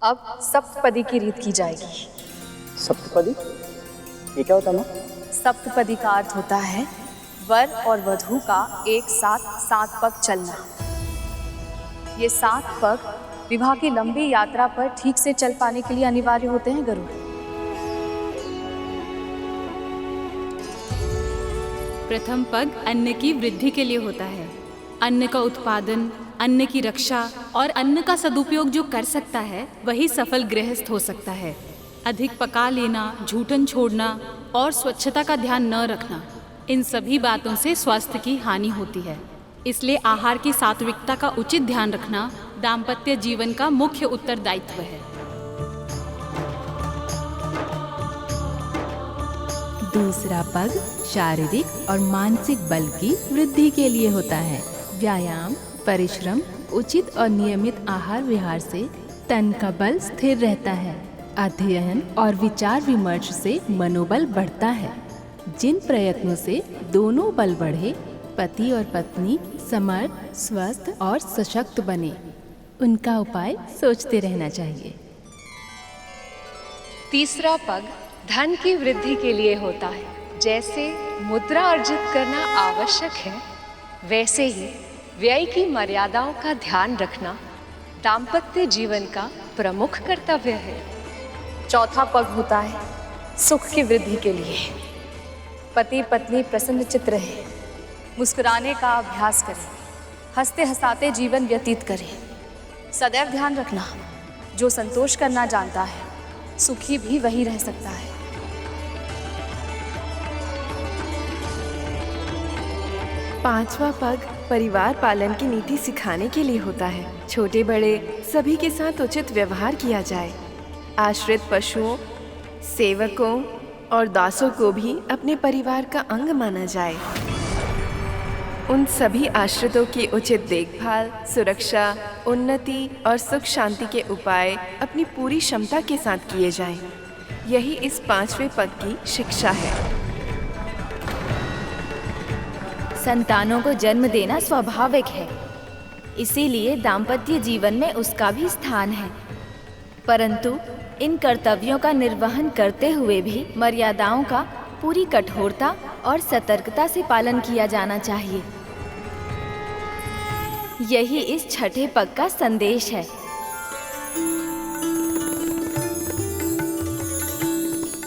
अब सप्तपदी की रीत की जाएगी। सप्तपदी ये क्या होता है माँ? सप्तपदी का अर्थ होता है वर और वधू का एक साथ 7 पग चलना। ये 7 पग विवाह की लंबी यात्रा पर ठीक से चल पाने के लिए अनिवार्य होते हैं गरुड़। प्रथम पग अन्न की वृद्धि के लिए होता है। अन्न का उत्पादन, अन्न की रक्षा और अन्न का सदुपयोग जो कर सकता है वही सफल गृहस्थ हो सकता है। अधिक पका लेना, झूठन छोड़ना और स्वच्छता का ध्यान न रखना, इन सभी बातों से स्वास्थ्य की हानि होती है। इसलिए आहार की सात्विकता का उचित ध्यान रखना दाम्पत्य जीवन का मुख्य उत्तरदायित्व है। दूसरा पग शारीरिक और मानसिक बल की वृद्धि के लिए होता है। व्यायाम, परिश्रम, उचित और नियमित आहार विहार से तन का बल स्थिर रहता है। अध्ययन और विचार विमर्श से मनोबल बढ़ता है। जिन प्रयत्नों से दोनों बल बढ़े, पति और पत्नी समर्थ, स्वस्थ और सशक्त बने, उनका उपाय सोचते रहना चाहिए। तीसरा पग धन की वृद्धि के लिए होता है। जैसे मुद्रा अर्जित करना आवश्यक है, वैसे ही व्यय की मर्यादाओं का ध्यान रखना दाम्पत्य जीवन का प्रमुख कर्तव्य है। चौथा पग होता है सुख की वृद्धि के लिए। पति पत्नी प्रसन्नचित्त रहे, मुस्कुराने का अभ्यास करें, हंसते हंसाते जीवन व्यतीत करें। सदैव ध्यान रखना, जो संतोष करना जानता है सुखी भी वही रह सकता है। पांचवा पग परिवार पालन की नीति सिखाने के लिए होता है। छोटे बड़े सभी के साथ उचित व्यवहार किया जाए। आश्रित पशुओं, सेवकों और दासों को भी अपने परिवार का अंग माना जाए। उन सभी आश्रितों की उचित देखभाल, सुरक्षा, उन्नति और सुख शांति के उपाय अपनी पूरी क्षमता के साथ किए जाएं। यही इस 5वें पग की शिक्षा है। संतानों को जन्म देना स्वाभाविक है, इसीलिए दाम्पत्य जीवन में उसका भी स्थान है। परंतु इन कर्तव्यों का निर्वहन करते हुए भी मर्यादाओं का पूरी कठोरता और सतर्कता से पालन किया जाना चाहिए। यही इस छठे पग का संदेश है।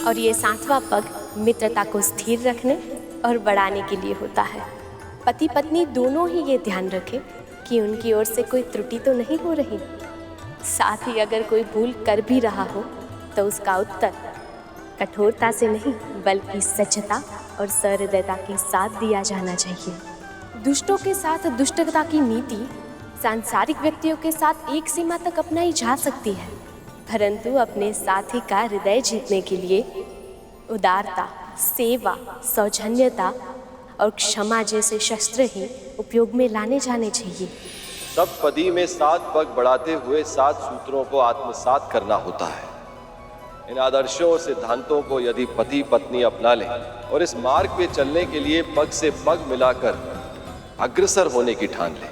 और ये 7वां पग मित्रता को स्थिर रखने और बढ़ाने के लिए होता है। पति पत्नी दोनों ही ये ध्यान रखें कि उनकी ओर से कोई त्रुटि तो नहीं हो रही। साथ ही अगर कोई भूल कर भी रहा हो तो उसका उत्तर कठोरता से नहीं बल्कि सच्चता और सहृदयता के साथ दिया जाना चाहिए। दुष्टों के साथ दुष्टता की नीति सांसारिक व्यक्तियों के साथ एक सीमा तक अपनाई जा सकती है, परंतु अपने साथी का हृदय जीतने के लिए उदारता, सेवा, सौजन्यता और क्षमा जैसे शस्त्र ही उपयोग में लाने जाने चाहिए। सप्तपदी में 7 पग बढ़ाते हुए 7 सूत्रों को आत्मसात करना होता है। इन आदर्शों और सिद्धांतों को यदि पति पत्नी अपना लें और इस मार्ग पे चलने के लिए पग से पग मिलाकर अग्रसर होने की ठान लें,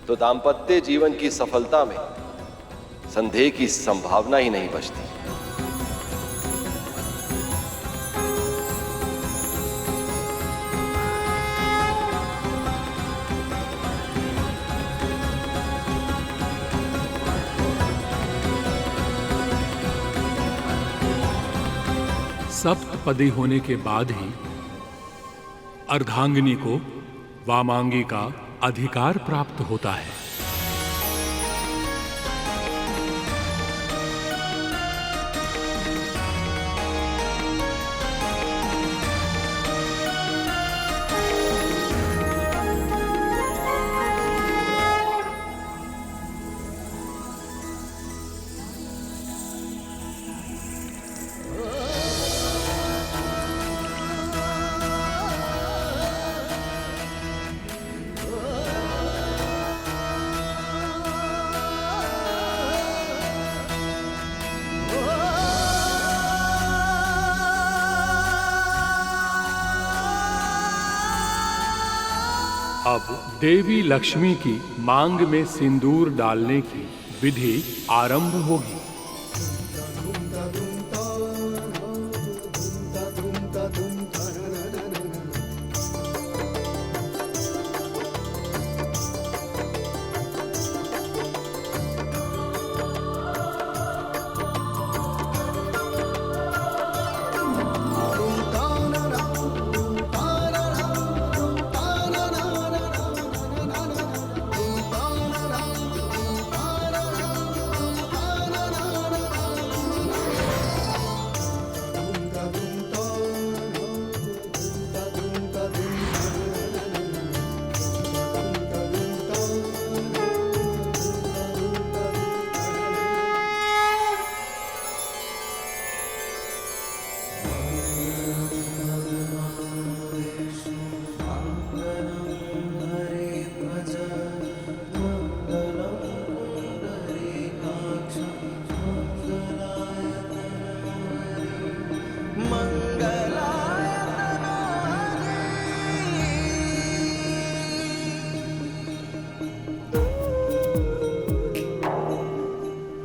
तो दाम्पत्य जीवन की सफलता में संदेह की संभावना ही नहीं बचती। सप्तपदी होने के बाद ही अर्धांगिनी को वामांगी का अधिकार प्राप्त होता है। अब देवी लक्ष्मी की मांग में सिंदूर डालने की विधि आरंभ होगी।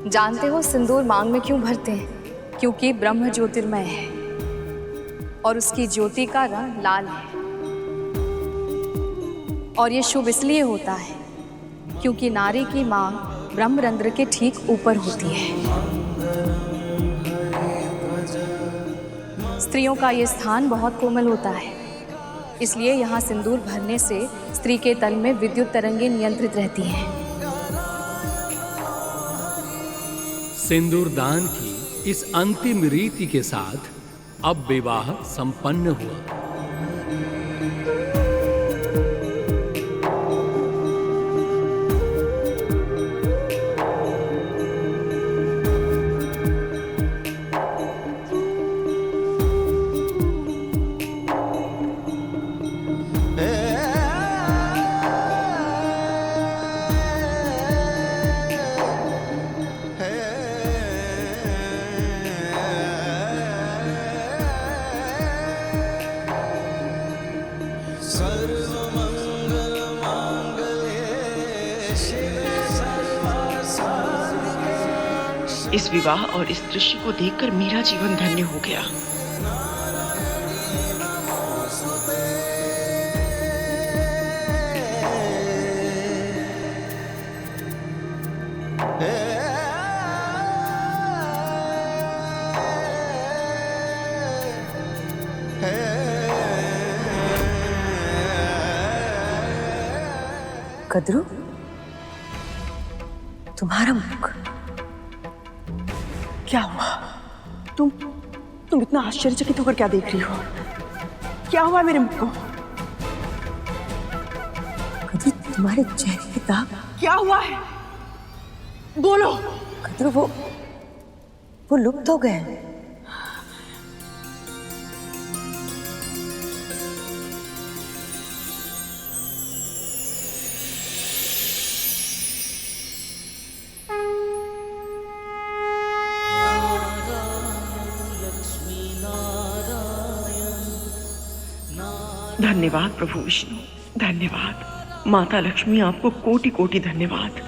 जानते हो सिंदूर मांग में क्यों भरते हैं? क्योंकि ब्रह्म ज्योतिर्मय है और उसकी ज्योति का रंग लाल है। और ये शुभ इसलिए होता है क्योंकि नारी की मांग ब्रह्मरंध्र के ठीक ऊपर होती है। स्त्रियों का ये स्थान बहुत कोमल होता है, इसलिए यहाँ सिंदूर भरने से स्त्री के तल में विद्युत तरंगें नियंत्रित रहती हैं। सिंदूर दान की इस अंतिम रीति के साथ अब विवाह संपन्न हुआ। इस विवाह और इस दृश्य को देखकर मेरा जीवन धन्य हो गया। कद्रू, तुम्हारा मुख क्या हुआ? तुम इतना आश्चर्यचकित होकर क्या देख रही हो? क्या हुआ मेरे मुख को? कद्रू, तुम्हारे चेहरे के दाग क्या हुआ है? बोलो। कद्रू, वो लुप्त हो गए। धन्यवाद प्रभु विष्णु, धन्यवाद। माता लक्ष्मी, आपको कोटि कोटि धन्यवाद।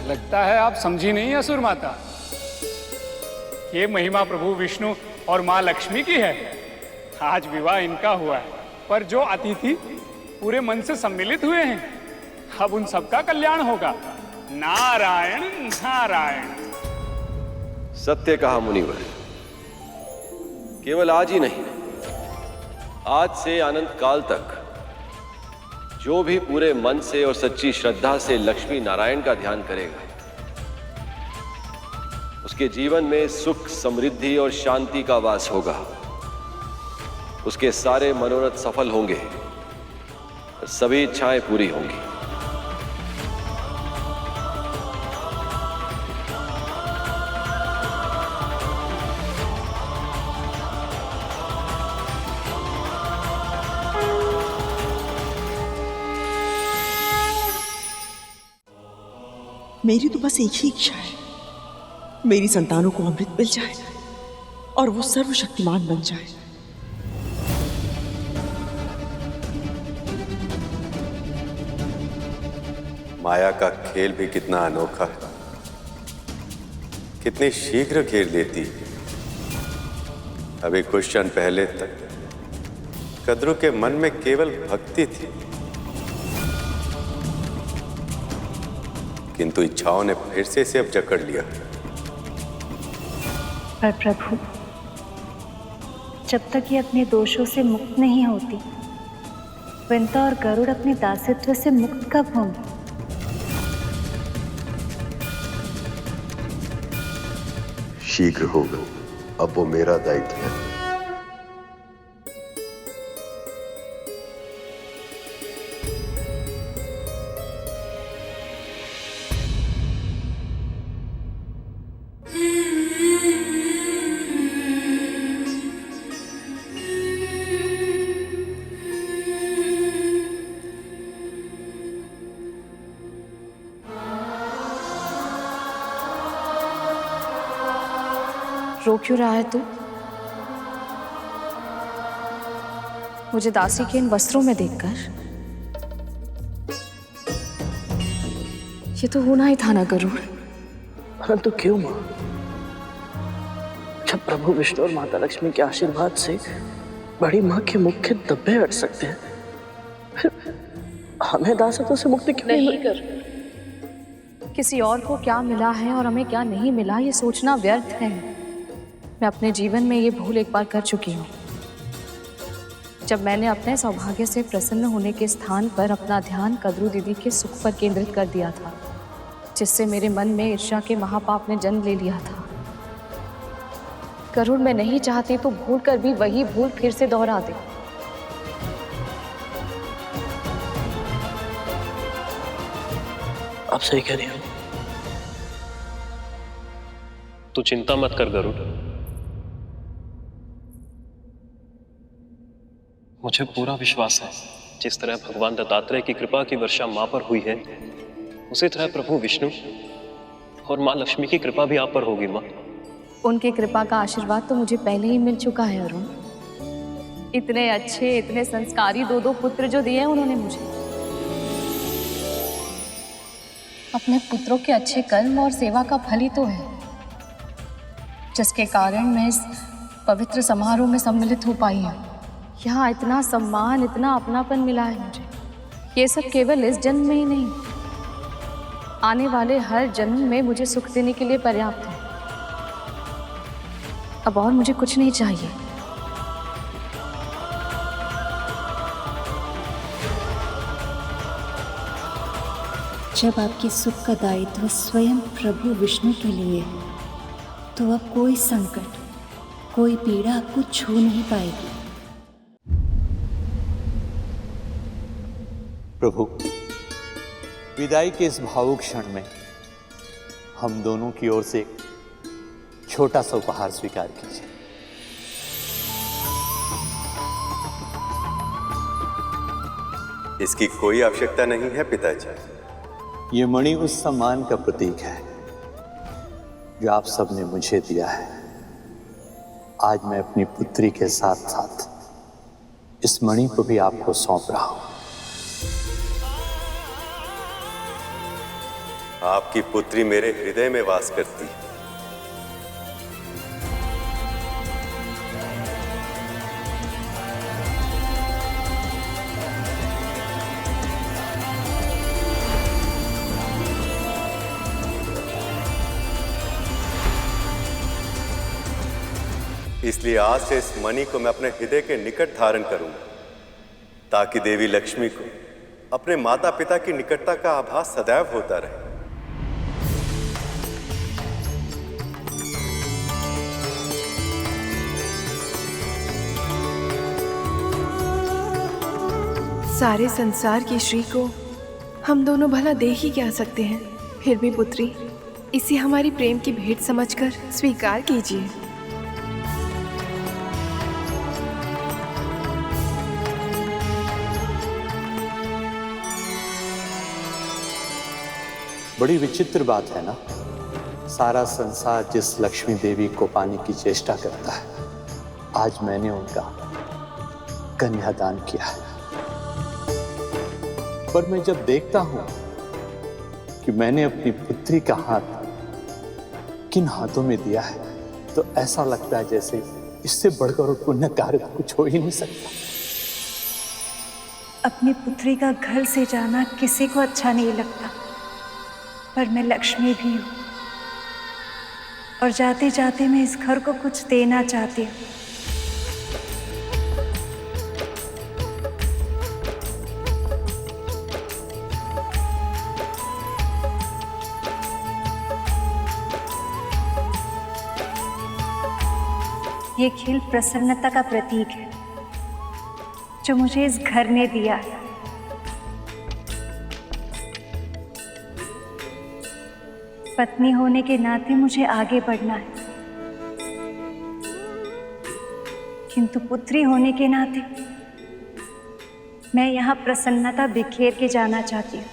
लगता है आप समझी नहीं असुर माता। ये महिमा प्रभु विष्णु और माँ लक्ष्मी की है। आज विवाह इनका हुआ है, पर जो अतिथि पूरे मन से सम्मिलित हुए हैं, अब उन सबका कल्याण होगा। नारायण नारायण। सत्य कहा मुनिवर। केवल आज ही नहीं, आज से अनंत काल तक जो भी पूरे मन से और सच्ची श्रद्धा से लक्ष्मी नारायण का ध्यान करेगा, उसके जीवन में सुख, समृद्धि और शांति का वास होगा। उसके सारे मनोरथ सफल होंगे, सभी इच्छाएं पूरी होंगी। मेरी तो बस एक ही इच्छा है, मेरी संतानों को अमृत मिल जाए और वो सर्वशक्तिमान बन जाए। माया का खेल भी कितना अनोखा है, कितनी शीघ्र घेर लेती। अभी कुछ क्षण पहले तक कद्रू के मन में केवल भक्ति थी, किंतु इच्छाओं ने फिर से इसे अब जकड़ लिया। पर प्रभु, जब तक ये अपने दोषों से मुक्त नहीं होती, विंता और गरुड़ अपने दासित्व से मुक्त कब होंगे? शीघ्र होगा, अब वो मेरा दायित्व है। रो क्यों रहा है तू? मुझे दासी के इन वस्त्रों में देखकर? ये तो होना ही था ना गरुड़। परंतु क्यों मां? जब प्रभु विष्णु और माता लक्ष्मी के आशीर्वाद से बड़ी मां के मुख के धब्बे हट सकते हैं, फिर हमें दासत्व से मुक्ति क्यों नहीं कर? किसी और को क्या मिला है और हमें क्या नहीं मिला, ये सोचना व्यर्थ है। मैं अपने जीवन में ये भूल एक बार कर चुकी हूँ, जब मैंने अपने सौभाग्य से प्रसन्न होने के स्थान पर अपना ध्यान कद्रू दीदी के सुख पर केंद्रित कर दिया था, जिससे मेरे मन में ईर्ष्या के महापाप ने जन्म ले लिया था। गरुड़, मैं नहीं चाहती तो भूल कर भी वही भूल फिर से दोहरा दे। आप सही कह रही हो। तू चिंता मत कर गरुड़, मुझे पूरा विश्वास है जिस तरह भगवान दत्तात्रेय की कृपा की वर्षा मां पर हुई है, उसी तरह प्रभु विष्णु और मां लक्ष्मी की कृपा भी आप पर होगी। मां, उनकी कृपा का आशीर्वाद तो मुझे पहले ही मिल चुका है अरुण। इतने अच्छे, इतने संस्कारी दो पुत्र जो दिए उन्होंने मुझे, अपने पुत्रों के अच्छे कर्म और सेवा का फल ही तो है, जिसके कारण मैं इस पवित्र समारोह में सम्मिलित हो पाई हूँ। यहाँ इतना सम्मान, इतना अपनापन मिला है मुझे। ये सब केवल इस जन्म में ही नहीं, आने वाले हर जन्म में मुझे सुख देने के लिए पर्याप्त है। अब और मुझे कुछ नहीं चाहिए। जब आपके सुख का दायित्व स्वयं प्रभु विष्णु के लिए है, तो अब कोई संकट, कोई पीड़ा आपको छू नहीं पाएगी। प्रभु, विदाई के इस भावुक क्षण में हम दोनों की ओर से छोटा सा उपहार स्वीकार कीजिए। इसकी कोई आवश्यकता नहीं है पिताजी। ये मणि उस सम्मान का प्रतीक है जो आप सबने मुझे दिया है। आज मैं अपनी पुत्री के साथ साथ इस मणि को भी आपको सौंप रहा हूं। आपकी पुत्री मेरे हृदय में वास करती है। इसलिए आज से इस मणि को मैं अपने हृदय के निकट धारण करूंगा, ताकि देवी लक्ष्मी को अपने माता पिता की निकटता का आभास सदैव होता रहे। सारे संसार की श्री को हम दोनों भला दे ही क्या सकते हैं। फिर भी पुत्री, इसे हमारी प्रेम की भेंट समझकर स्वीकार कीजिए। बड़ी विचित्र बात है ना, सारा संसार जिस लक्ष्मी देवी को पाने की चेष्टा करता है, आज मैंने उनका कन्यादान किया है। पर मैं जब देखता हूं कि मैंने अपनी पुत्री का हाथ किन हाथों में दिया है, तो ऐसा लगता है जैसे इससे बढ़कर पुण्य कार्य कुछ हो ही नहीं सकता। अपनी पुत्री का घर से जाना किसी को अच्छा नहीं लगता, पर मैं लक्ष्मी भी हूँ और जाते जाते मैं इस घर को कुछ देना चाहती हूँ। ये खिल प्रसन्नता का प्रतीक है जो मुझे इस घर ने दिया है। पत्नी होने के नाते मुझे आगे बढ़ना है, किंतु पुत्री होने के नाते मैं यहाँ प्रसन्नता बिखेर के जाना चाहती हूँ।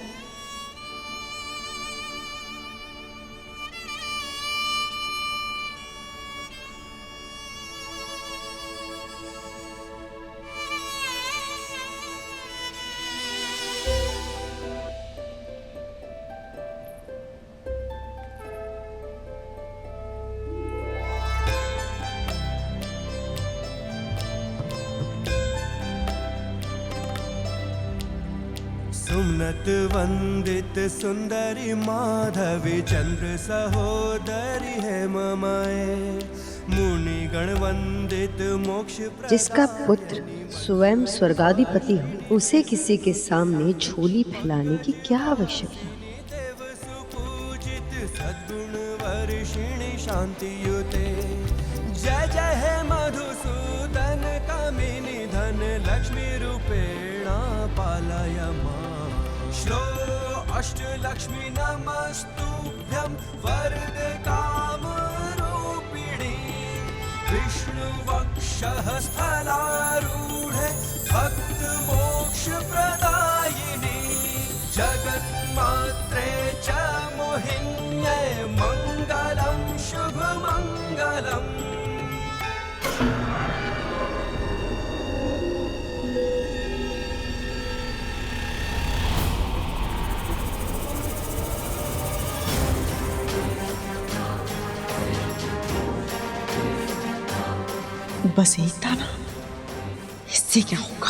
सुमनत वंदित सुंदरी माधवी चंद्र सहोदरी है ममाए मुनि गण वंदित मोक्ष। जिसका पुत्र स्वयं स्वर्गाधिपति हो, उसे किसी के सामने झोली फैलाने की क्या आवश्यकता। सद्गुण वर्षिणी शांति युते जय जय है मधुसूदन कामिनी धन लक्ष्मी रूपेणा पालय मां। श्लो अष्टलक्ष्मी नमस्तुभ्यं वरदे कामरूपिणी विष्णुवक्षः स्थलारूढे भक्त मोक्ष प्रदायिनी जगन्मात्रे च मोहिन्ये मंगलम शुभ मंगलम। बस एक था ना, इससे क्या होगा।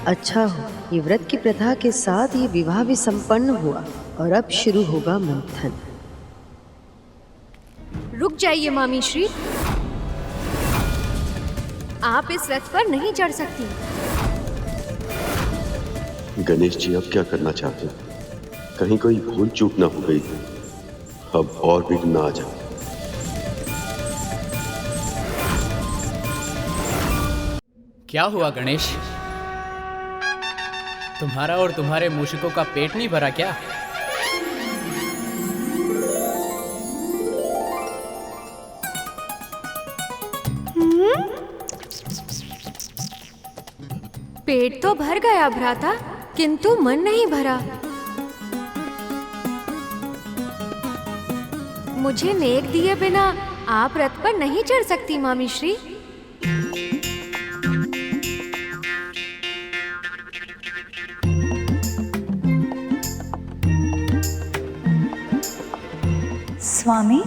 अच्छा हो, ये व्रत की प्रथा के साथ ये विवाह भी संपन्न हुआ और अब शुरू होगा मंथन। रुक जाइए मामी श्री, आप इस रथ पर नहीं चढ़ सकती। गणेश जी अब क्या करना चाहते हैं? कहीं कोई भूल चूक ना हो गई, अब और विघ्न ना आ जाए। क्या हुआ गणेश, तुम्हारा और तुम्हारे मूषकों का पेट नहीं भरा क्या? पेट तो भर गया भ्राता, किंतु मन नहीं भरा। मुझे नेक दिए बिना आप रथ पर नहीं चढ़ सकती मामी श्री। स्वामी,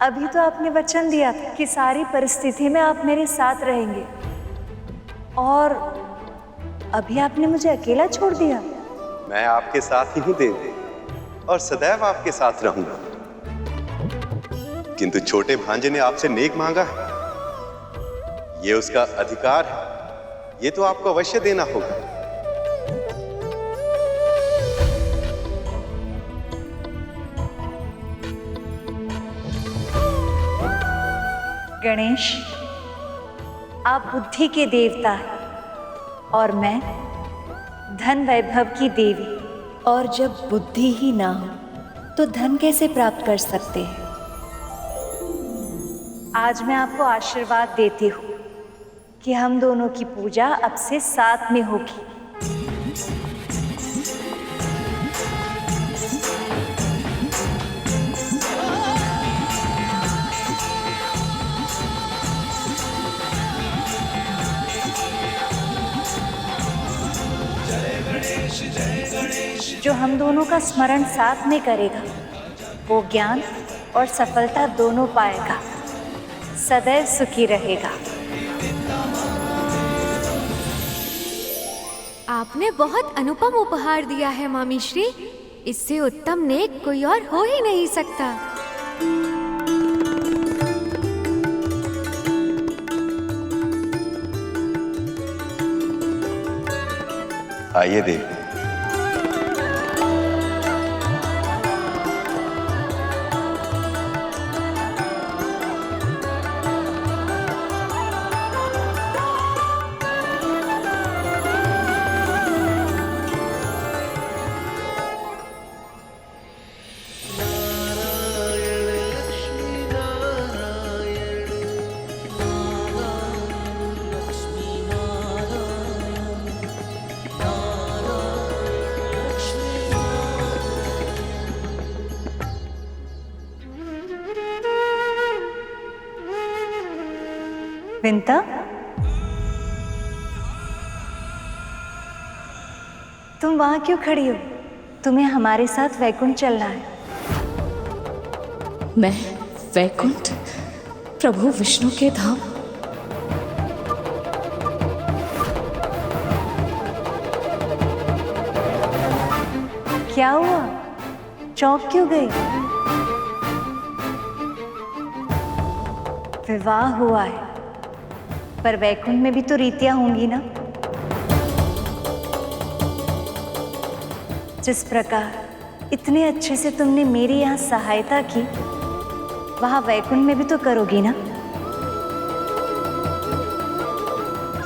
अभी तो आपने वचन दिया था कि सारी परिस्थिति में आप मेरे साथ रहेंगे, और अभी आपने मुझे अकेला छोड़ दिया। मैं आपके साथ ही हूं देवी, और सदैव आपके साथ रहूंगा। किंतु छोटे भांजे ने आपसे नेक मांगा है, ये उसका अधिकार है, ये तो आपको अवश्य देना होगा। गणेश, आप बुद्धि के देवता हैं और मैं धन वैभव की देवी। और जब बुद्धि ही ना हो तो धन कैसे प्राप्त कर सकते हैं? आज मैं आपको आशीर्वाद देती हूँ कि हम दोनों की पूजा अब से साथ में होगी। जो हम दोनों का स्मरण साथ में करेगा वो ज्ञान और सफलता दोनों पाएगा, सदैव सुखी रहेगा। आपने बहुत अनुपम उपहार दिया है मामी श्री। इससे उत्तम नेक कोई और हो ही नहीं सकता। आइए देवी। विंता, तुम वहां क्यों खड़ी हो? तुम्हें हमारे साथ वैकुंठ चलना है। मैं वैकुंठ, प्रभु विष्णु के धाम? क्या हुआ? चौंक क्यों गई? विवाह हुआ है पर वैकुंठ में भी तो रीतियां होंगी ना। जिस प्रकार इतने अच्छे से तुमने मेरी यहाँ सहायता की, वहां वैकुंठ में भी तो करोगी ना।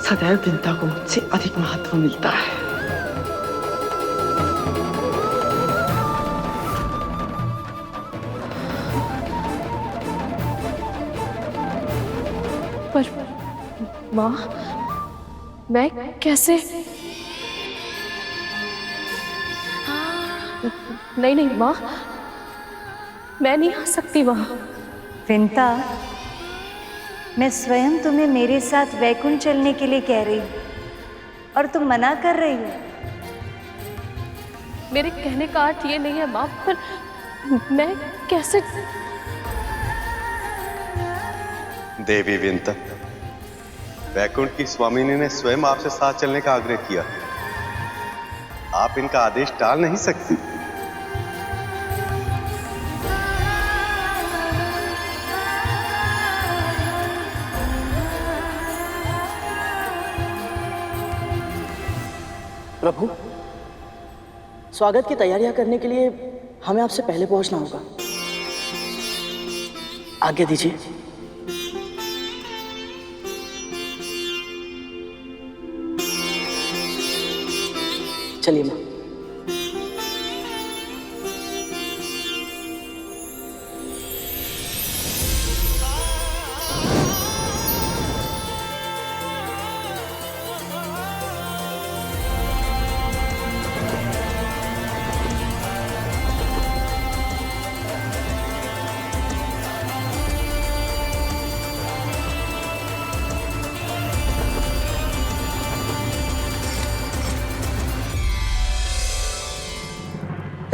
सदैव विंता को मुझसे अधिक महत्व मिलता है। पर माँ, मैं कैसे? नहीं माँ, मैं नहीं आ सकती वहां। विंता, मैं स्वयं तुम्हें मेरे साथ वैकुंठ चलने के लिए कह रही हूँ और तुम मना कर रही हो। मेरे कहने का अर्थ ये नहीं है माँ, पर मैं कैसे? देवी विंता, वैकुंठ की स्वामिनी ने स्वयं आपसे साथ चलने का आग्रह किया। आप इनका आदेश टाल नहीं सकती। प्रभु, स्वागत की तैयारियां करने के लिए हमें आपसे पहले पहुंचना होगा। आज्ञा दीजिए। चलिए मां।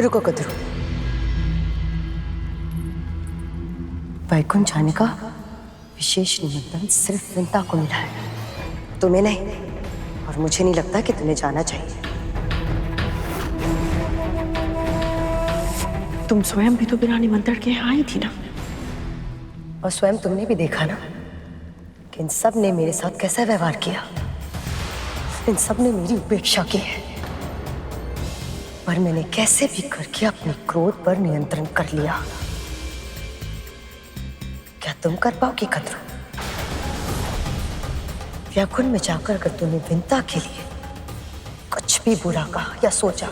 रुको कद्रू, वैकुंठ जाने का विशेष निमंत्रण सिर्फ विंता को मिला है, तुम्हें नहीं। और मुझे नहीं लगता कि तुम्हें जाना चाहिए। तुम स्वयं भी तो बिना निमंत्रण के यहाँ आई थी ना। और स्वयं तुमने भी देखा ना कि इन सब ने मेरे साथ कैसा व्यवहार किया। इन सब ने मेरी उपेक्षा की है, पर मैंने कैसे भी करके अपने क्रोध पर नियंत्रण कर लिया। क्या तुम कर पाओगी कद्रू? व्याकुंठ में जाकर अगर तूने विंता के लिए कुछ भी बुरा कहा या सोचा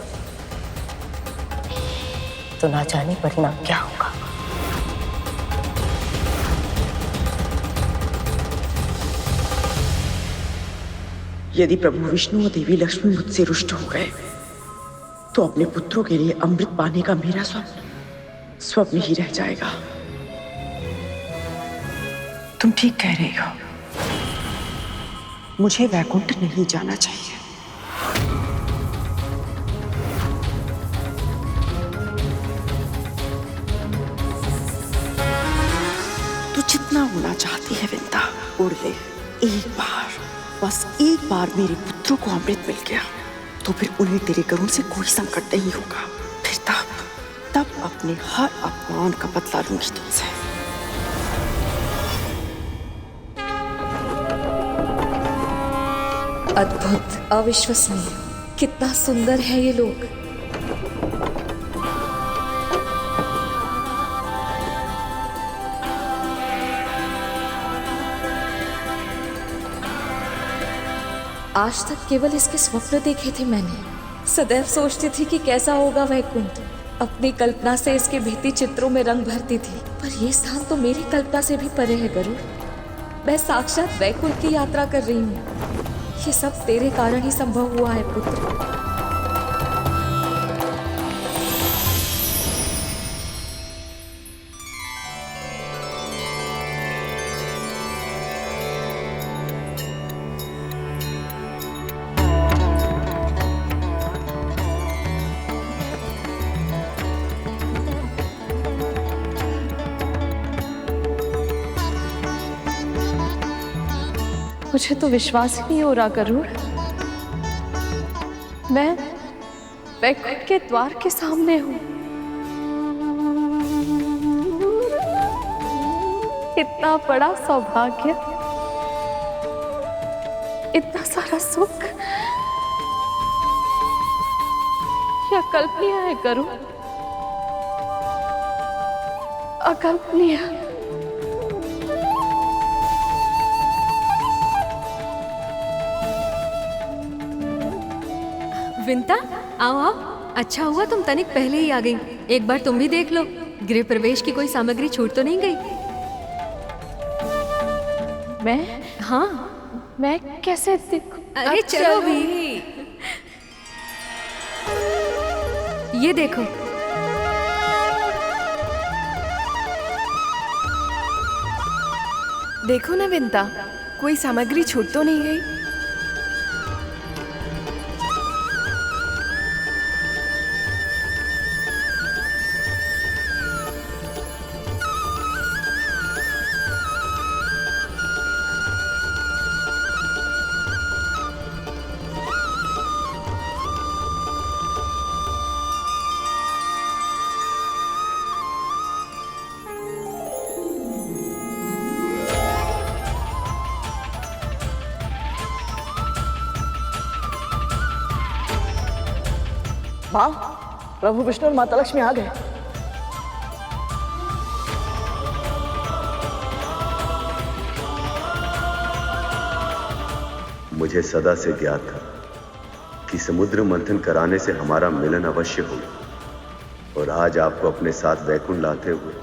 तो ना जाने परिणाम क्या होगा। यदि प्रभु विष्णु और देवी लक्ष्मी मुझसे रुष्ट हो गए तो अपने पुत्रों के लिए अमृत पाने का मेरा स्वप्न स्वप्न ही रह जाएगा। तुम ठीक कह रही हो, मुझे वैकुंठ नहीं जाना चाहिए। तू जितना उड़ना चाहती है विंता उड़ ले। एक बार, बस एक बार मेरे पुत्रों को अमृत मिल गया तो फिर उन्हें तेरे करुण से कोई संकट नहीं होगा। फिर तब अपने हर अपमान का बदला लूंगी तुमसे। अद्भुत, अविश्वसनीय, कितना सुंदर है ये लोग। आज तक केवल इसके स्वप्न देखे थे मैंने। सदैव सोचती थी कि कैसा होगा वैकुंठ। अपनी कल्पना से इसके भित्ति चित्रों में रंग भरती थी, पर ये स्थान तो मेरी कल्पना से भी परे है गरुड़। मैं साक्षात वैकुंठ की यात्रा कर रही हूँ। ये सब तेरे कारण ही संभव हुआ है पुत्र। मुझे तो विश्वास ही नहीं हो रहा गरुड़, मैं वैकुंठ के द्वार के सामने हूँ। इतना बड़ा सौभाग्य, इतना सारा सुख, क्या अकल्पनीय है गरुड़, अकल्पनीय। विंता, आओ आओ। अच्छा हुआ तुम तनिक पहले ही आ गई। एक बार तुम भी देख लो, गृह प्रवेश की कोई सामग्री छूट तो नहीं गई? मैं? हाँ, मैं कैसे देखूं? अरे चलो भी। ये देखो। देखो ना विंता, कोई सामग्री छूट तो नहीं गई? माँ, प्रभु विष्णु और माता लक्ष्मी आ गए। मुझे सदा से ज्ञात था कि समुद्र मंथन कराने से हमारा मिलन अवश्य हो, और आज आपको अपने साथ वैकुंठ लाते हुए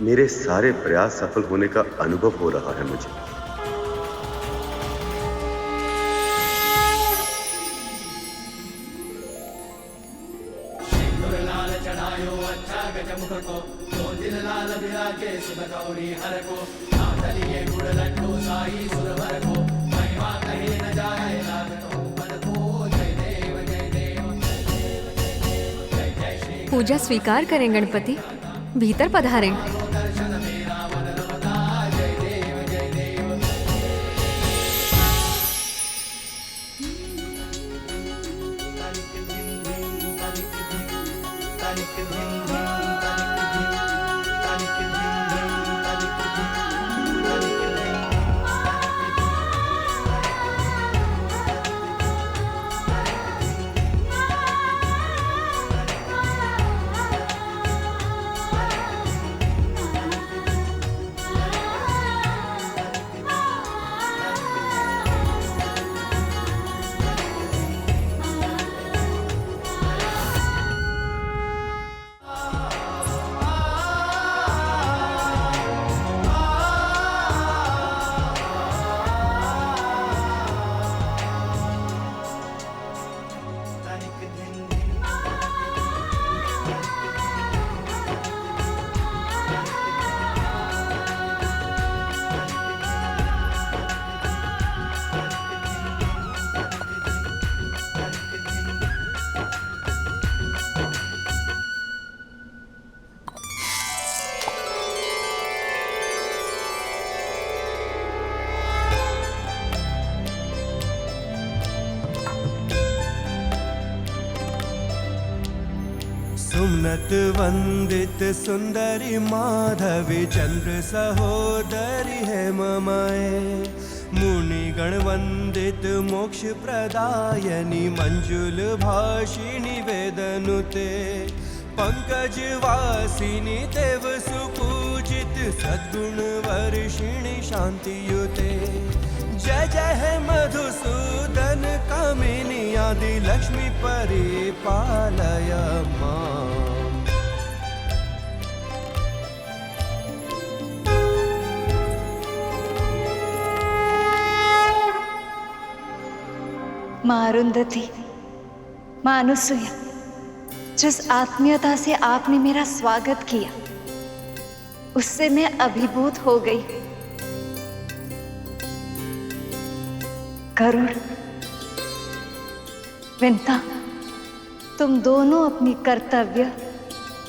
मेरे सारे प्रयास सफल होने का अनुभव हो रहा है मुझे। पूजा स्वीकार करें गणपति, भीतर पधारें। सुमनत वंदित सुंदरी माधवी चंद्र सहोदरी है ममाए मुनि गण वंदित मोक्ष प्रदायनी मंजुल भाषिणी वेदनुते पंकज वासिनी देव सुपूजित सद्गुण वर्षिणी शांतियुते जय जय है मधुसूदन कामिनी आदि लक्ष्मी परिपालय मां। माँ अरुंधति, माँ अनुसुया, जिस आत्मीयता से आपने मेरा स्वागत किया उससे मैं अभिभूत हो गई। गरुड़, विंता, तुम दोनों अपनी कर्तव्य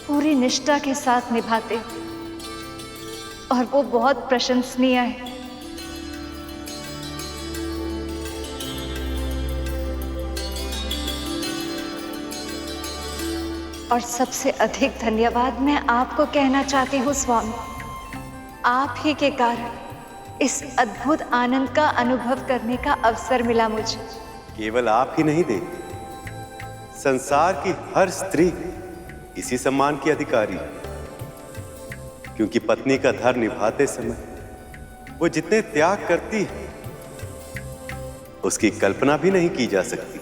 पूरी निष्ठा के साथ निभाते हो और वो बहुत प्रशंसनीय है। और सबसे अधिक धन्यवाद मैं आपको कहना चाहती हूँ स्वामी। आप ही के कारण इस अद्भुत आनंद का अनुभव करने का अवसर मिला मुझे। केवल आप ही नहीं देवी, संसार की हर स्त्री इसी सम्मान की अधिकारी है, क्योंकि पत्नी का धर्म निभाते समय वो जितने त्याग करती है उसकी कल्पना भी नहीं की जा सकती।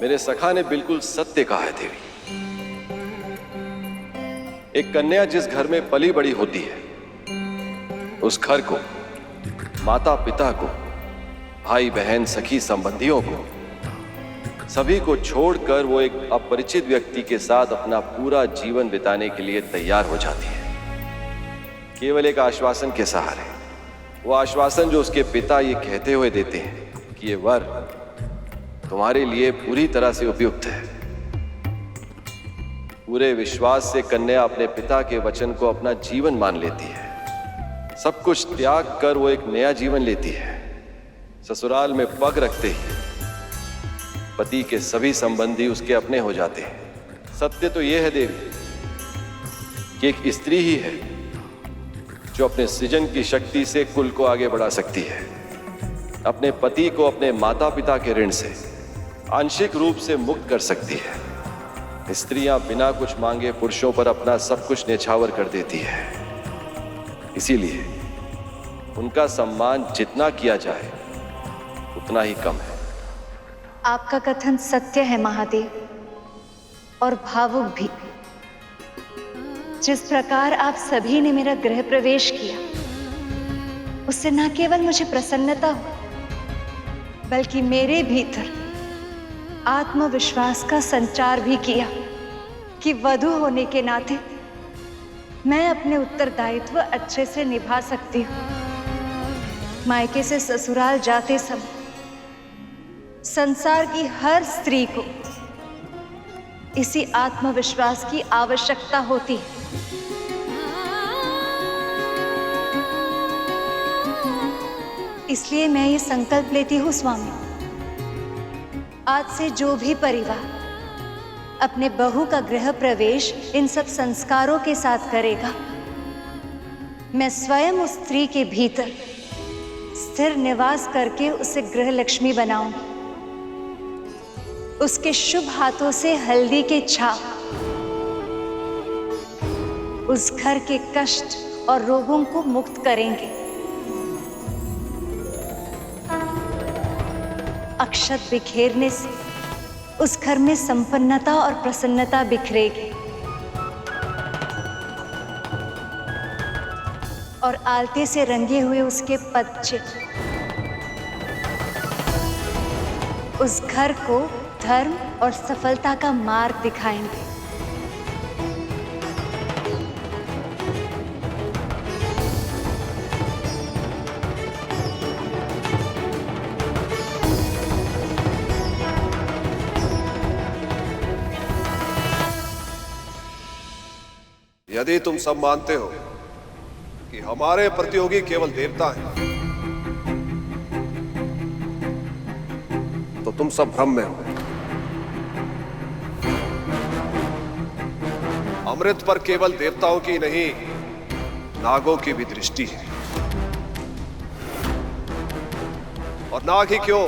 मेरे सखा ने बिल्कुल सत्य कहा है देवी। एक कन्या जिस घर में पली बड़ी होती है उस घर को, माता पिता को, भाई बहन सखी संबंधियों को, सभी को छोड़कर वो एक अपरिचित व्यक्ति के साथ अपना पूरा जीवन बिताने के लिए तैयार हो जाती है, केवल एक आश्वासन के सहारे। वो आश्वासन जो उसके पिता ये कहते हुए देते हैं कि ये वर तुम्हारे लिए पूरी तरह से उपयुक्त है। पूरे विश्वास से कन्या अपने पिता के वचन को अपना जीवन मान लेती है। सब कुछ त्याग कर वो एक नया जीवन लेती है। ससुराल में पग रखते ही पति के सभी संबंधी उसके अपने हो जाते हैं। सत्य तो यह है देवी कि एक स्त्री ही है जो अपने सृजन की शक्ति से कुल को आगे बढ़ा सकती है, अपने पति को अपने माता पिता के ऋण से आंशिक रूप से मुक्त कर सकती है। स्त्रियां बिना कुछ मांगे पुरुषों पर अपना सब कुछ न्यौछावर कर देती है। इसीलिए उनका सम्मान जितना किया जाए उतना ही कम है। आपका कथन सत्य है महादेव, और भावुक भी। जिस प्रकार आप सभी ने मेरा गृह प्रवेश किया उससे न केवल मुझे प्रसन्नता हो बल्कि मेरे भीतर आत्मविश्वास का संचार भी किया कि वधू होने के नाते मैं अपने उत्तरदायित्व अच्छे से निभा सकती हूँ। मायके से ससुराल जाते समय संसार की हर स्त्री को इसी आत्मविश्वास की आवश्यकता होती है। इसलिए मैं ये संकल्प लेती हूँ स्वामी, आज से जो भी परिवार अपने बहू का गृह प्रवेश इन सब संस्कारों के साथ करेगा, मैं स्वयं उस स्त्री के भीतर स्थिर निवास करके उसे गृह लक्ष्मी बनाऊंगी। उसके शुभ हाथों से हल्दी के छाप उस घर के कष्ट और रोगों को मुक्त करेंगे। अक्षत बिखेरने से उस घर में संपन्नता और प्रसन्नता बिखरेगी और आलते से रंगे हुए उसके पदचिह्न उस घर को धर्म और सफलता का मार्ग दिखाएंगे। यदि तुम सब मानते हो कि हमारे प्रतियोगी केवल देवता हैं, तो तुम सब भ्रम में हो। अमृत पर केवल देवताओं की नहीं, नागों की भी दृष्टि है। और नाग ही क्यों,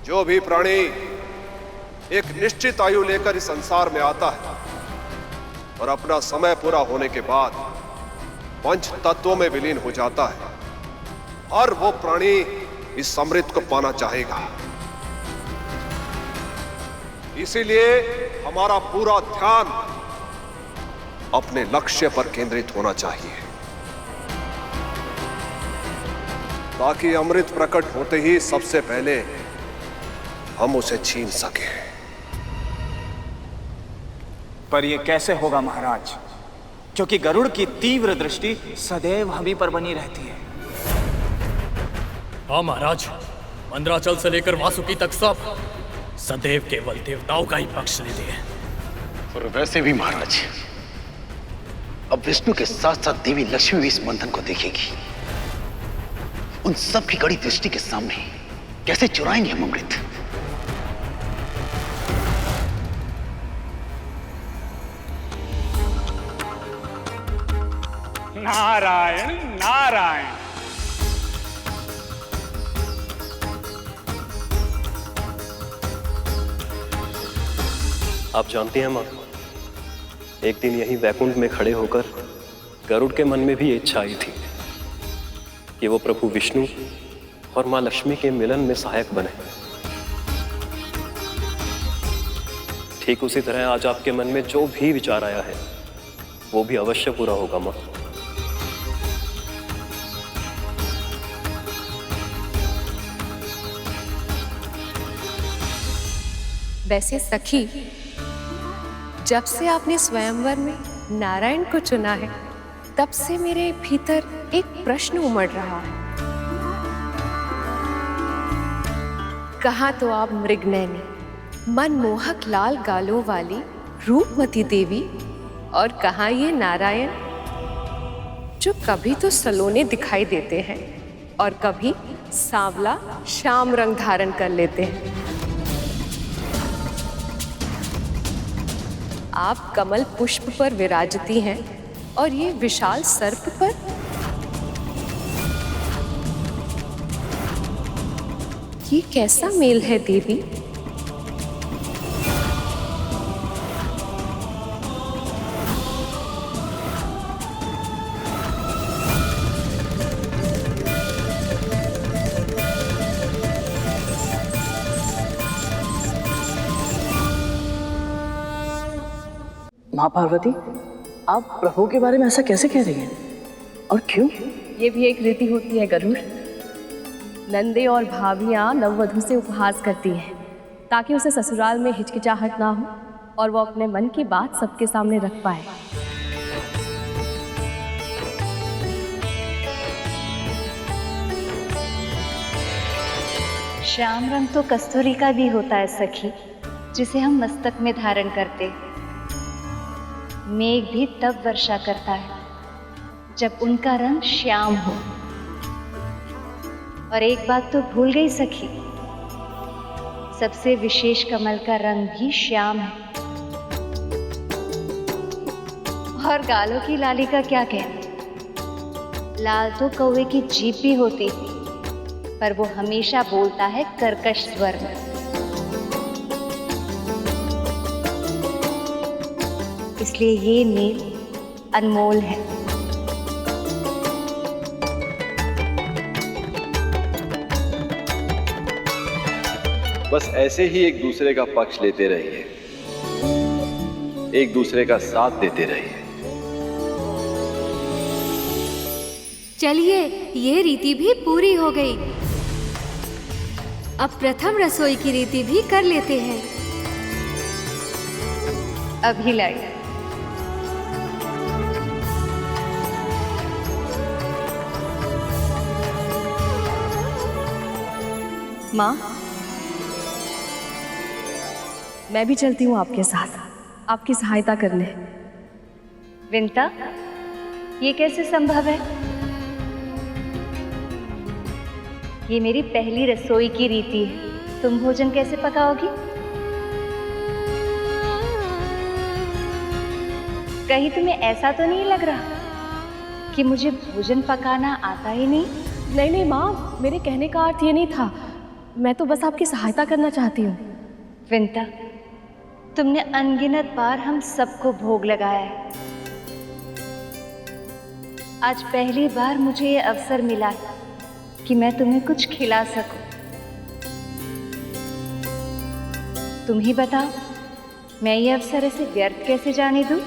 जो भी प्राणी एक निश्चित आयु लेकर इस संसार में आता है और अपना समय पूरा होने के बाद पंच तत्वों में विलीन हो जाता है, हर वो प्राणी इस अमृत को पाना चाहेगा। इसीलिए हमारा पूरा ध्यान अपने लक्ष्य पर केंद्रित होना चाहिए, ताकि अमृत प्रकट होते ही सबसे पहले हम उसे छीन सकें। पर यह कैसे होगा महाराज, क्योंकि गरुड़ की तीव्र दृष्टि सदैव हम ही पर बनी रहती है। हाँ महाराज, मंदराचल से लेकर वासुकी तक सब सदैव केवल देवताओं का ही पक्ष लेते हैं। और वैसे भी महाराज, अब विष्णु के साथ साथ देवी लक्ष्मी भी इस बंधन को देखेगी। उन सब की कड़ी दृष्टि के सामने कैसे चुराएंगे हम अमृत? नारायण नारायण। आप जानते हैं मां, एक दिन यही वैकुंठ में खड़े होकर गरुड़ के मन में भी ये इच्छा आई थी कि वो प्रभु विष्णु और मां लक्ष्मी के मिलन में सहायक बने। ठीक उसी तरह आज आपके मन में जो भी विचार आया है वो भी अवश्य पूरा होगा मां। वैसे सखी, जब से आपने स्वयंवर में नारायण को चुना है, तब से मेरे भीतर एक प्रश्न उमड़ रहा है। कहाँ तो आप मृगनयनी, मनमोहक लाल गालों वाली रूपमती देवी, और कहाँ ये नारायण जो कभी तो सलोने दिखाई देते हैं और कभी सांवला श्याम रंग धारण कर लेते हैं। आप कमल पुष्प पर विराजती हैं और ये विशाल सर्प पर। ये कैसा मेल है देवी? माँ पार्वती, आप प्रभु के बारे में ऐसा कैसे कह रही हैं? और क्यों? ये भी एक रीति होती है गरुड़। नंदे और भाभियाँ नववधू से उपहास करती हैं ताकि उसे ससुराल में हिचकिचाहट ना हो और वो अपने मन की बात सबके सामने रख पाए। श्याम रंग तो कस्तूरी का भी होता है सखी, जिसे हम मस्तक में धारण करते। मेघ भी तब वर्षा करता है जब उनका रंग श्याम हो। और एक बात तो भूल गई सखी, सबसे विशेष कमल का रंग भी श्याम है। और गालों की लाली का क्या कहना, लाल तो कौवे की जीभ भी होती, पर वो हमेशा बोलता है कर्कश स्वर में। इसलिए ये मेल अनमोल है। बस ऐसे ही एक दूसरे का पक्ष लेते रहिए, एक दूसरे का साथ देते रहिए। चलिए, ये रीति भी पूरी हो गई। अब प्रथम रसोई की रीति भी कर लेते हैं। अभी लाई। माँ, मैं भी चलती हूँ आपके साथ, आपकी सहायता करने। विंता, ये कैसे संभव है? ये मेरी पहली रसोई की रीति है, तुम भोजन कैसे पकाओगी? कहीं तुम्हें ऐसा तो नहीं लग रहा कि मुझे भोजन पकाना आता ही नहीं? नहीं नहीं माँ, मेरे कहने का अर्थ ये नहीं था। मैं तो बस आपकी सहायता करना चाहती हूँ। विंता, तुमने अनगिनत बार हम सबको भोग लगाया है। आज पहली बार मुझे ये अवसर मिला कि मैं तुम्हें कुछ खिला सकूं। तुम ही बताओ, मैं ये अवसर ऐसे व्यर्थ कैसे जाने दूं?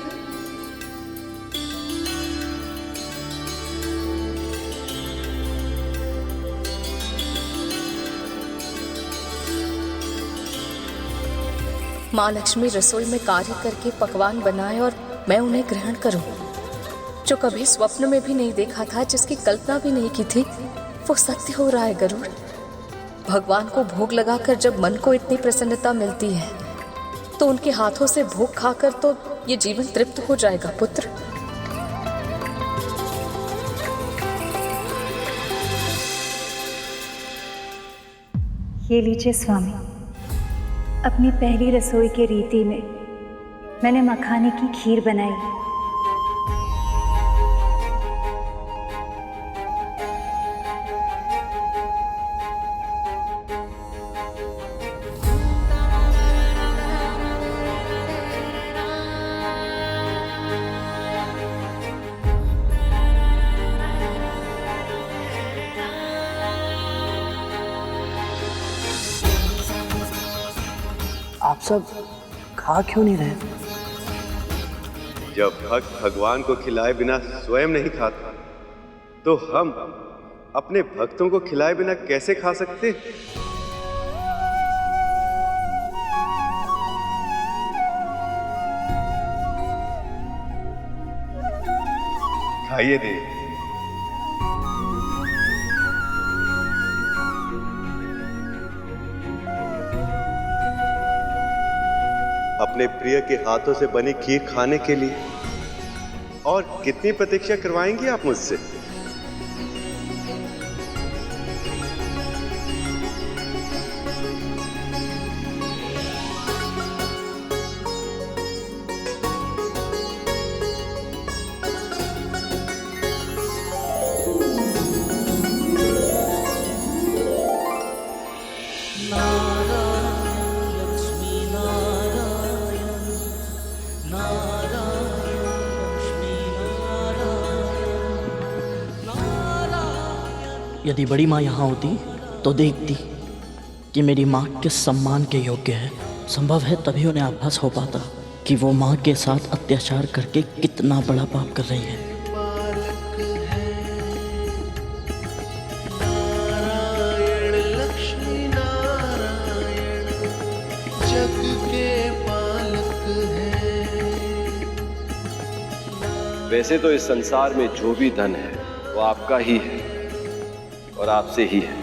माँ लक्ष्मी रसोई में कार्य करके पकवान बनाए और मैं उन्हें ग्रहण करूं, जो कभी स्वप्न में भी नहीं देखा था, जिसकी कल्पना भी नहीं की थी, वो सत्य हो रहा है गरुड़। भगवान को भोग लगाकर जब मन को इतनी प्रसन्नता मिलती है, तो उनके हाथों से भोग खाकर तो ये जीवन तृप्त हो जाएगा पुत्र। ये लीजिए स्वामी, अपनी पहली रसोई के रीति में मैंने मखाने की खीर बनाई। आप सब खा क्यों नहीं रहे? जब भक्त भगवान को खिलाए बिना स्वयं नहीं खाता, तो हम अपने भक्तों को खिलाए बिना कैसे खा सकते? खाइए देव। अपने प्रिय के हाथों से बनी खीर खाने के लिए और कितनी प्रतीक्षा करवाएंगी आप मुझसे? यदि बड़ी माँ यहाँ होती तो देखती कि मेरी माँ किस सम्मान के योग्य है। संभव है तभी उन्हें आभास हो पाता कि वो माँ के साथ अत्याचार करके कितना बड़ा पाप कर रही है। वैसे तो इस संसार में जो भी धन है वो आपका ही है और आपसे ही है,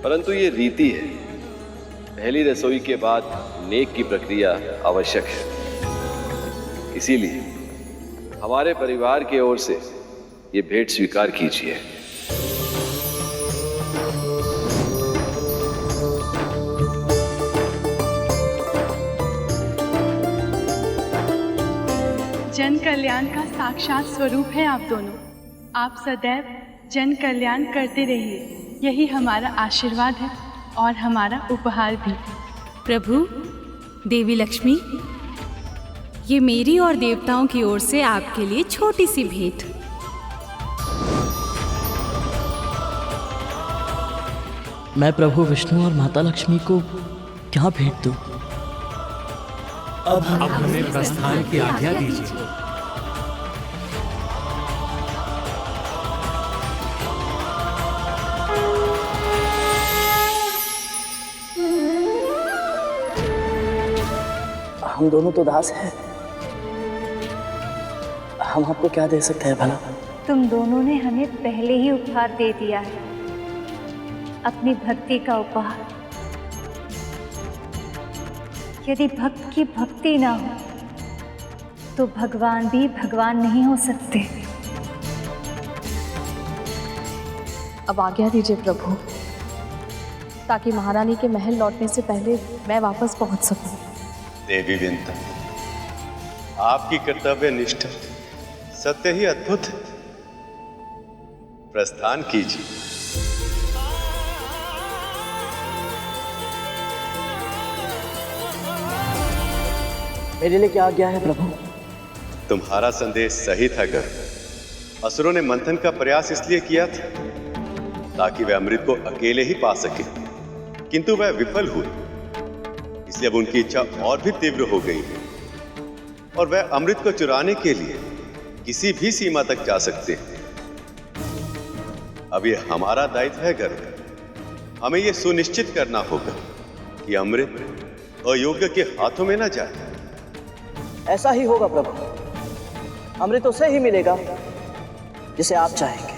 परंतु ये रीति है। पहली रसोई के बाद नेक की प्रक्रिया आवश्यक है। इसीलिए हमारे परिवार की ओर से ये भेंट स्वीकार कीजिए। जन कल्याण का साक्षात स्वरूप है आप दोनों। आप सदैव जन कल्याण करते रहिए, यही हमारा आशीर्वाद है और हमारा उपहार भी। प्रभु, देवी लक्ष्मी, ये मेरी और देवताओं की ओर से आपके लिए छोटी सी भेंट। मैं प्रभु विष्णु और माता लक्ष्मी को क्या भेंट दूं? अब हमें प्रस्थान की आज्ञा दीजिए। हम दोनों तो दास हैं, हम आपको क्या दे सकते हैं भला? तुम दोनों ने हमें पहले ही उपहार दे दिया है, अपनी भक्ति का उपहार। यदि भक्त की भक्ति ना हो तो भगवान भी भगवान नहीं हो सकते। अब आज्ञा दीजिए प्रभु, ताकि महारानी के महल लौटने से पहले मैं वापस पहुंच सकूं। देवी विंता, आपकी कर्तव्य निष्ठा सत्य ही अद्भुत है। प्रस्थान कीजिए। मेरे लिए क्या आज्ञा है प्रभु? तुम्हारा संदेश सही था गरुड़। असुरों ने मंथन का प्रयास इसलिए किया था ताकि वह अमृत को अकेले ही पा सके, किंतु वह विफल हुए। इसलिए अब उनकी इच्छा और भी तीव्र हो गई है और वह अमृत को चुराने के लिए किसी भी सीमा तक जा सकते हैं। अब यह हमारा दायित्व है गरुड़। हमें यह सुनिश्चित करना होगा कि अमृत अयोग्य के हाथों में न जाए। ऐसा ही होगा प्रभु। अमृत उसे ही मिलेगा जिसे आप चाहेंगे।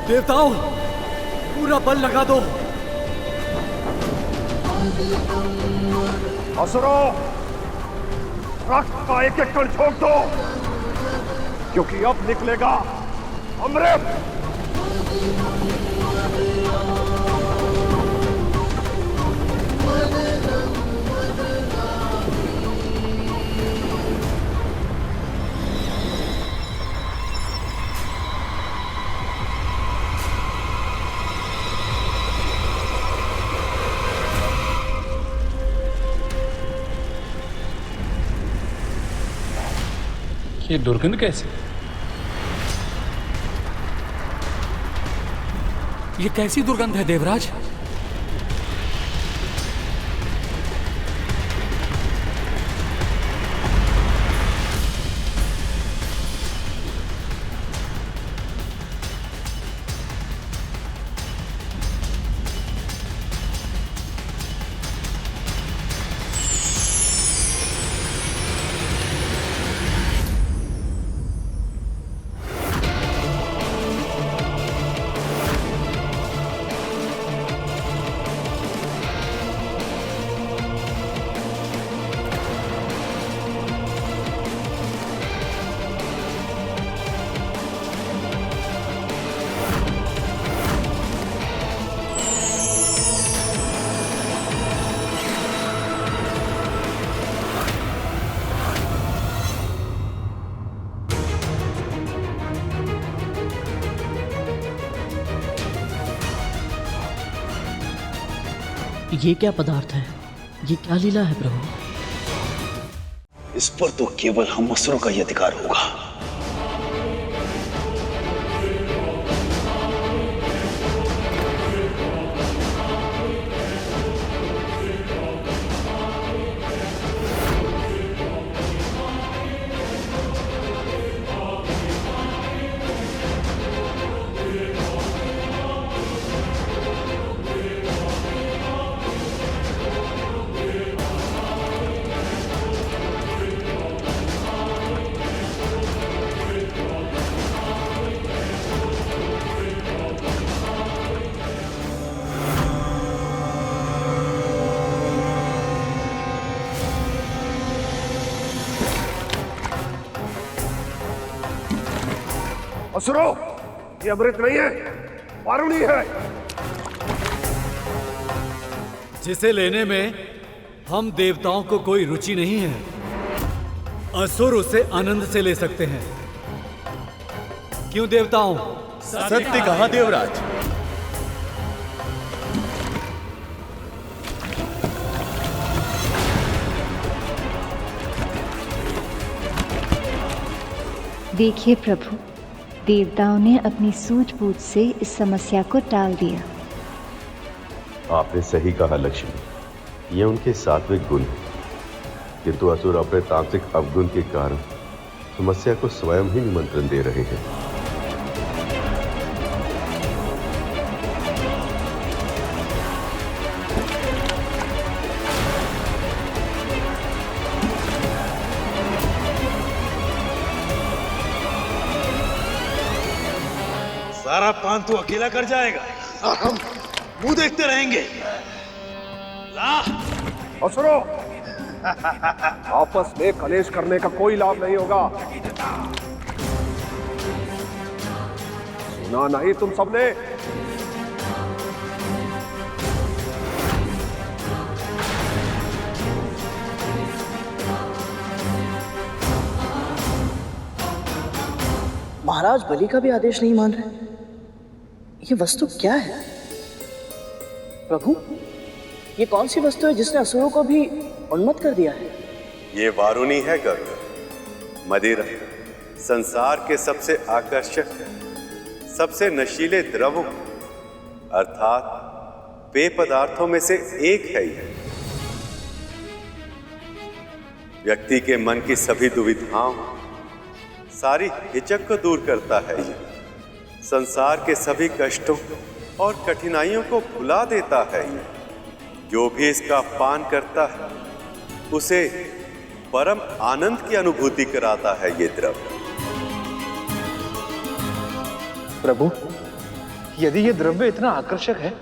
देवताओं, पूरा बल लगा दो। असुरों, रक्त का एक एक कण झोंक दो, क्योंकि अब निकलेगा अमृत। ये दुर्गंध कैसे? ये कैसी दुर्गंध है देवराज? ये क्या पदार्थ है? ये क्या लीला है प्रभु? इस पर तो केवल हम असुरों का ही अधिकार होगा। असुरों, ये अमृत नहीं है, वारुणी है। जिसे लेने में हम देवताओं को कोई रुचि नहीं है। असुर उसे आनंद से ले सकते हैं। क्यों देवताओं? सत्य कहा देवराज। देखिए प्रभु, देवताओं ने अपनी सूझबूझ से इस समस्या को टाल दिया। आपने सही कहा लक्ष्मी, ये उनके सात्विक गुण है। किंतु असुर अपने तांत्रिक अवगुण के कारण समस्या को स्वयं ही निमंत्रण दे रहे हैं। सारा पान तू अकेला कर जाएगा और हम मुंह देखते रहेंगे। ला असुरो, आपस में कलेश करने का कोई लाभ नहीं होगा। सुना नहीं तुम सबने? महाराज बलि का भी आदेश नहीं मान रहे। ये वस्तु क्या है प्रभु? ये कौन सी वस्तु है जिसने असुरों को भी उन्मत्त कर दिया है? ये वारुणी है गरुड़। मदिरा संसार के सबसे आकर्षक, सबसे नशीले द्रवों अर्थात पेय पदार्थों में से एक है। यह व्यक्ति के मन की सभी दुविधाओं, सारी हिचक को दूर करता है। यह संसार के सभी कष्टों और कठिनाइयों को भुला देता है। जो भी इसका पान करता है उसे परम आनंद की अनुभूति कराता है ये द्रव्य। प्रभु, यदि ये द्रव्य इतना आकर्षक है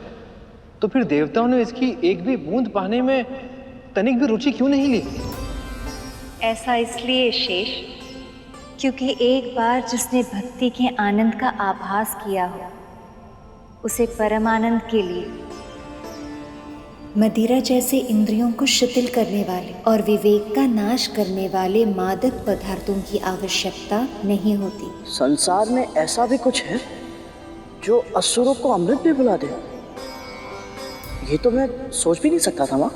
तो फिर देवताओं ने इसकी एक भी बूंद पाने में तनिक भी रुचि क्यों नहीं ली? ऐसा इसलिए शेष, क्योंकि एक बार जिसने भक्ति के आनंद का आभास किया हो, उसे परम आनंद के लिए मदिरा जैसे इंद्रियों को शिथिल करने वाले और विवेक का नाश करने वाले मादक पदार्थों की आवश्यकता नहीं होती। संसार में ऐसा भी कुछ है जो असुरों को अमृत भी बुला दे? ये तो मैं सोच भी नहीं सकता था माँ।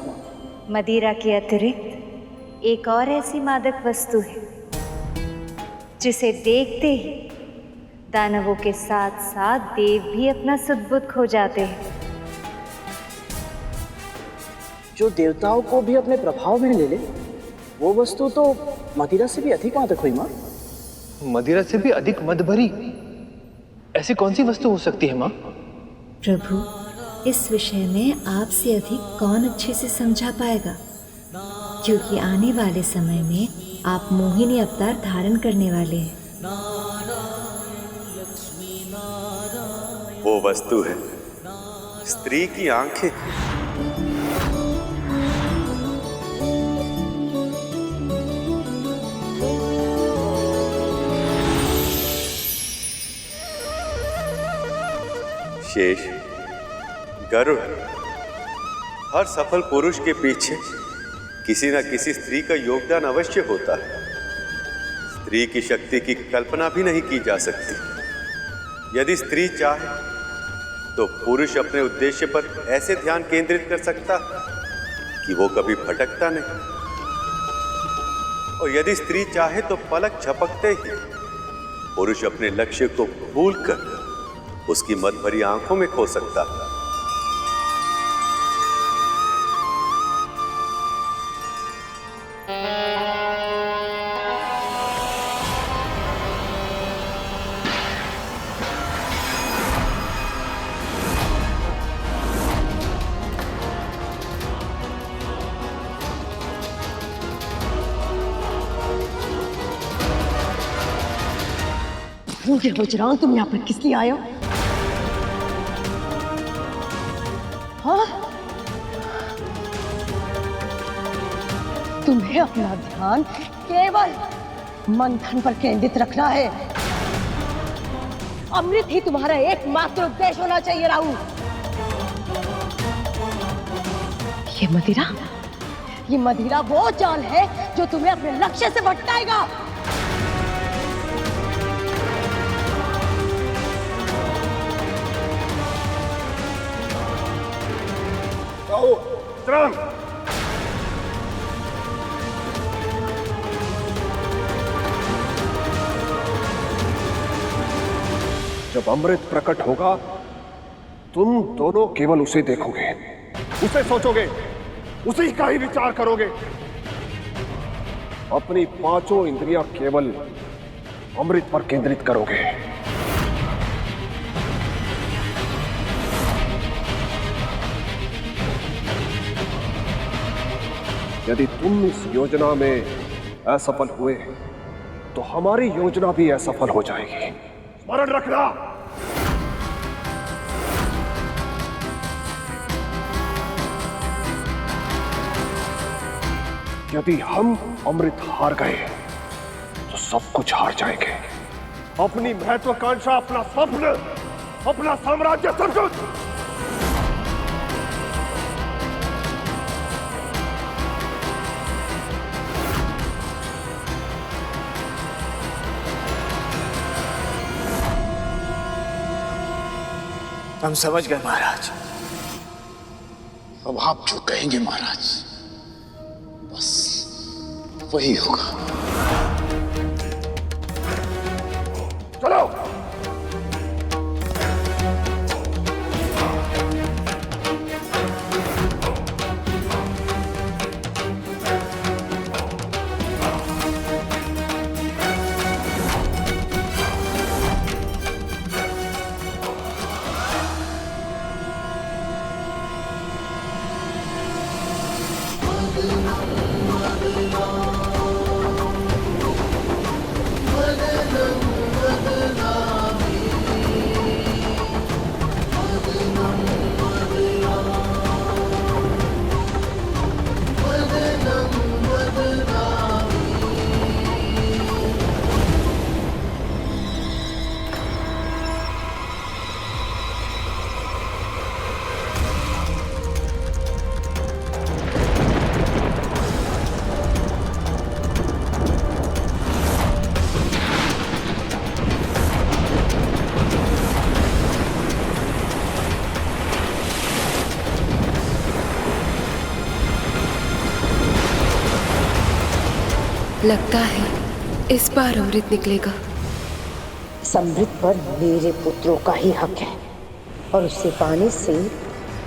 मदिरा के अतिरिक्त एक और ऐसी मादक वस्तु है जिसे देखते ही दानवों के साथ साथ देव भी अपना सद्बुद्ध खो जाते हैं। जो देवताओं को भी अपने प्रभाव में ले ले, वो वस्तु तो मदिरा से भी अधिक मादक हुई माँ। मदिरा से भी अधिक मद भरी ऐसी कौन सी वस्तु हो सकती है माँ? प्रभु, इस विषय में आपसे अधिक कौन अच्छे से समझा पाएगा, क्योंकि आने वाले समय में आप मोहिनी अवतार धारण करने वाले हैं। वो वस्तु है स्त्री की आंखें। शेष, गरुड़, हर सफल पुरुष के पीछे किसी न किसी स्त्री का योगदान अवश्य होता है। स्त्री की शक्ति की कल्पना भी नहीं की जा सकती। यदि स्त्री चाहे तो पुरुष अपने उद्देश्य पर ऐसे ध्यान केंद्रित कर सकता कि वो कभी भटकता नहीं। और यदि स्त्री चाहे तो पलक झपकते ही पुरुष अपने लक्ष्य को भूलकर उसकी मद भरी आंखों में खो सकता है। मुझे बजरंग, तुम यहाँ पर किस लिए आए हो? हाँ? तुम्हें अपना ध्यान केवल मंथन पर केंद्रित रखना है। अमृत ही तुम्हारा एकमात्र उद्देश्य होना चाहिए राहु। ये मदिरा वो जाल है जो तुम्हें अपने लक्ष्य से भटकाएगा। जब अमृत प्रकट होगा, तुम दोनों केवल उसे देखोगे, उसे सोचोगे, उसी का ही विचार करोगे। अपनी पांचों इंद्रियां केवल अमृत पर केंद्रित करोगे। यदि तुम इस योजना में असफल हुए तो हमारी योजना भी असफल हो जाएगी। स्मरण रखना। यदि हम अमृत हार गए तो सब कुछ हार जाएंगे। अपनी महत्वाकांक्षा, अपना स्वप्न, अपना साम्राज्य, सब कुछ। हम समझ गए महाराज। अब आप जो कहेंगे महाराज, बस वही होगा। चलो। लगता है इस बार अमृत निकलेगा। इस अमृत पर मेरे पुत्रों का ही हक है और उसे पाने से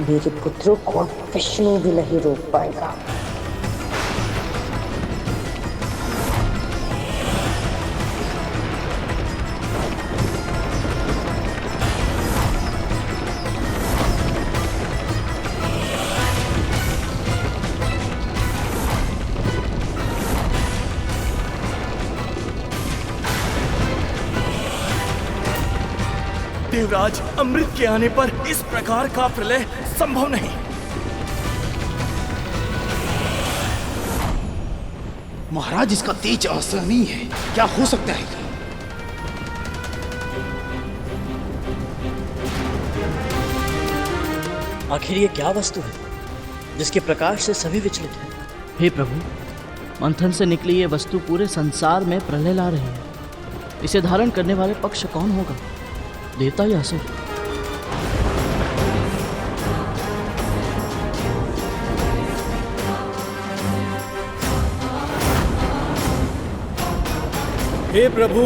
मेरे पुत्रों को विष्णु भी नहीं रोक पाएगा। देवराज, अमृत के आने पर इस प्रकार का प्रलय संभव नहीं। महाराज, इसका तेज असहनीय है। क्या हो सकता है? आखिर ये क्या वस्तु है जिसके प्रकाश से सभी विचलित हैं? हे प्रभु, मंथन से निकली ये वस्तु पूरे संसार में प्रलय ला रही है। इसे धारण करने वाले पक्ष कौन होगा, देवता या असुर? हे प्रभु,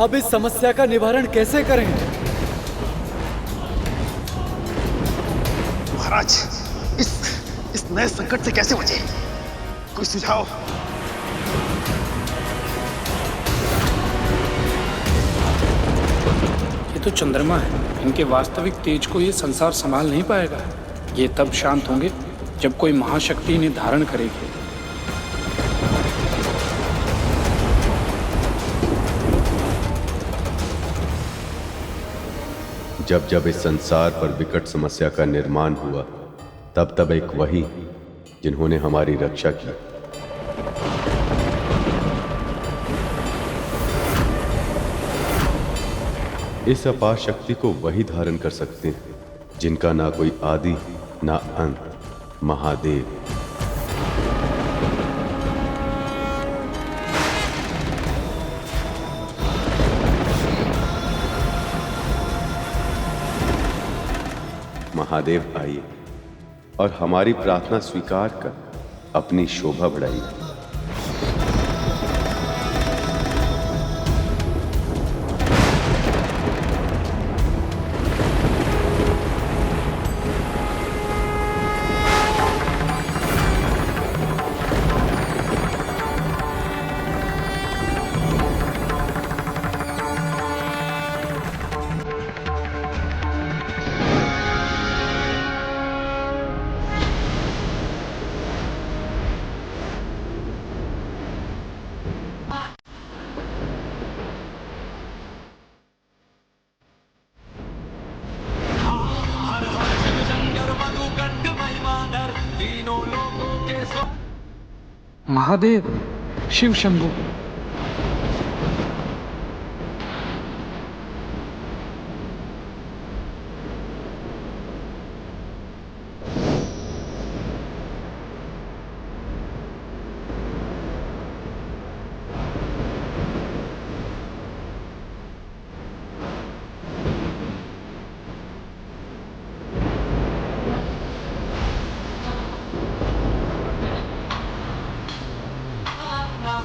अब इस समस्या का निवारण कैसे करें? महाराज, इस नए संकट से कैसे बचे? कोई सुझाव? तो चंद्रमा है, इनके वास्तविक तेज को ये संसार संभाल नहीं पाएगा। ये तब शांत होंगे जब कोई महाशक्ति इन्हें धारण करेगी। जब जब इस संसार पर विकट समस्या का निर्माण हुआ, तब तब एक वही जिन्होंने हमारी रक्षा की। इस अपार शक्ति को वही धारण कर सकते हैं जिनका ना कोई आदि ना अंत, महादेव। महादेव आइए और हमारी प्रार्थना स्वीकार कर अपनी शोभा बढ़ाइए। महादेव, शिव शंभू।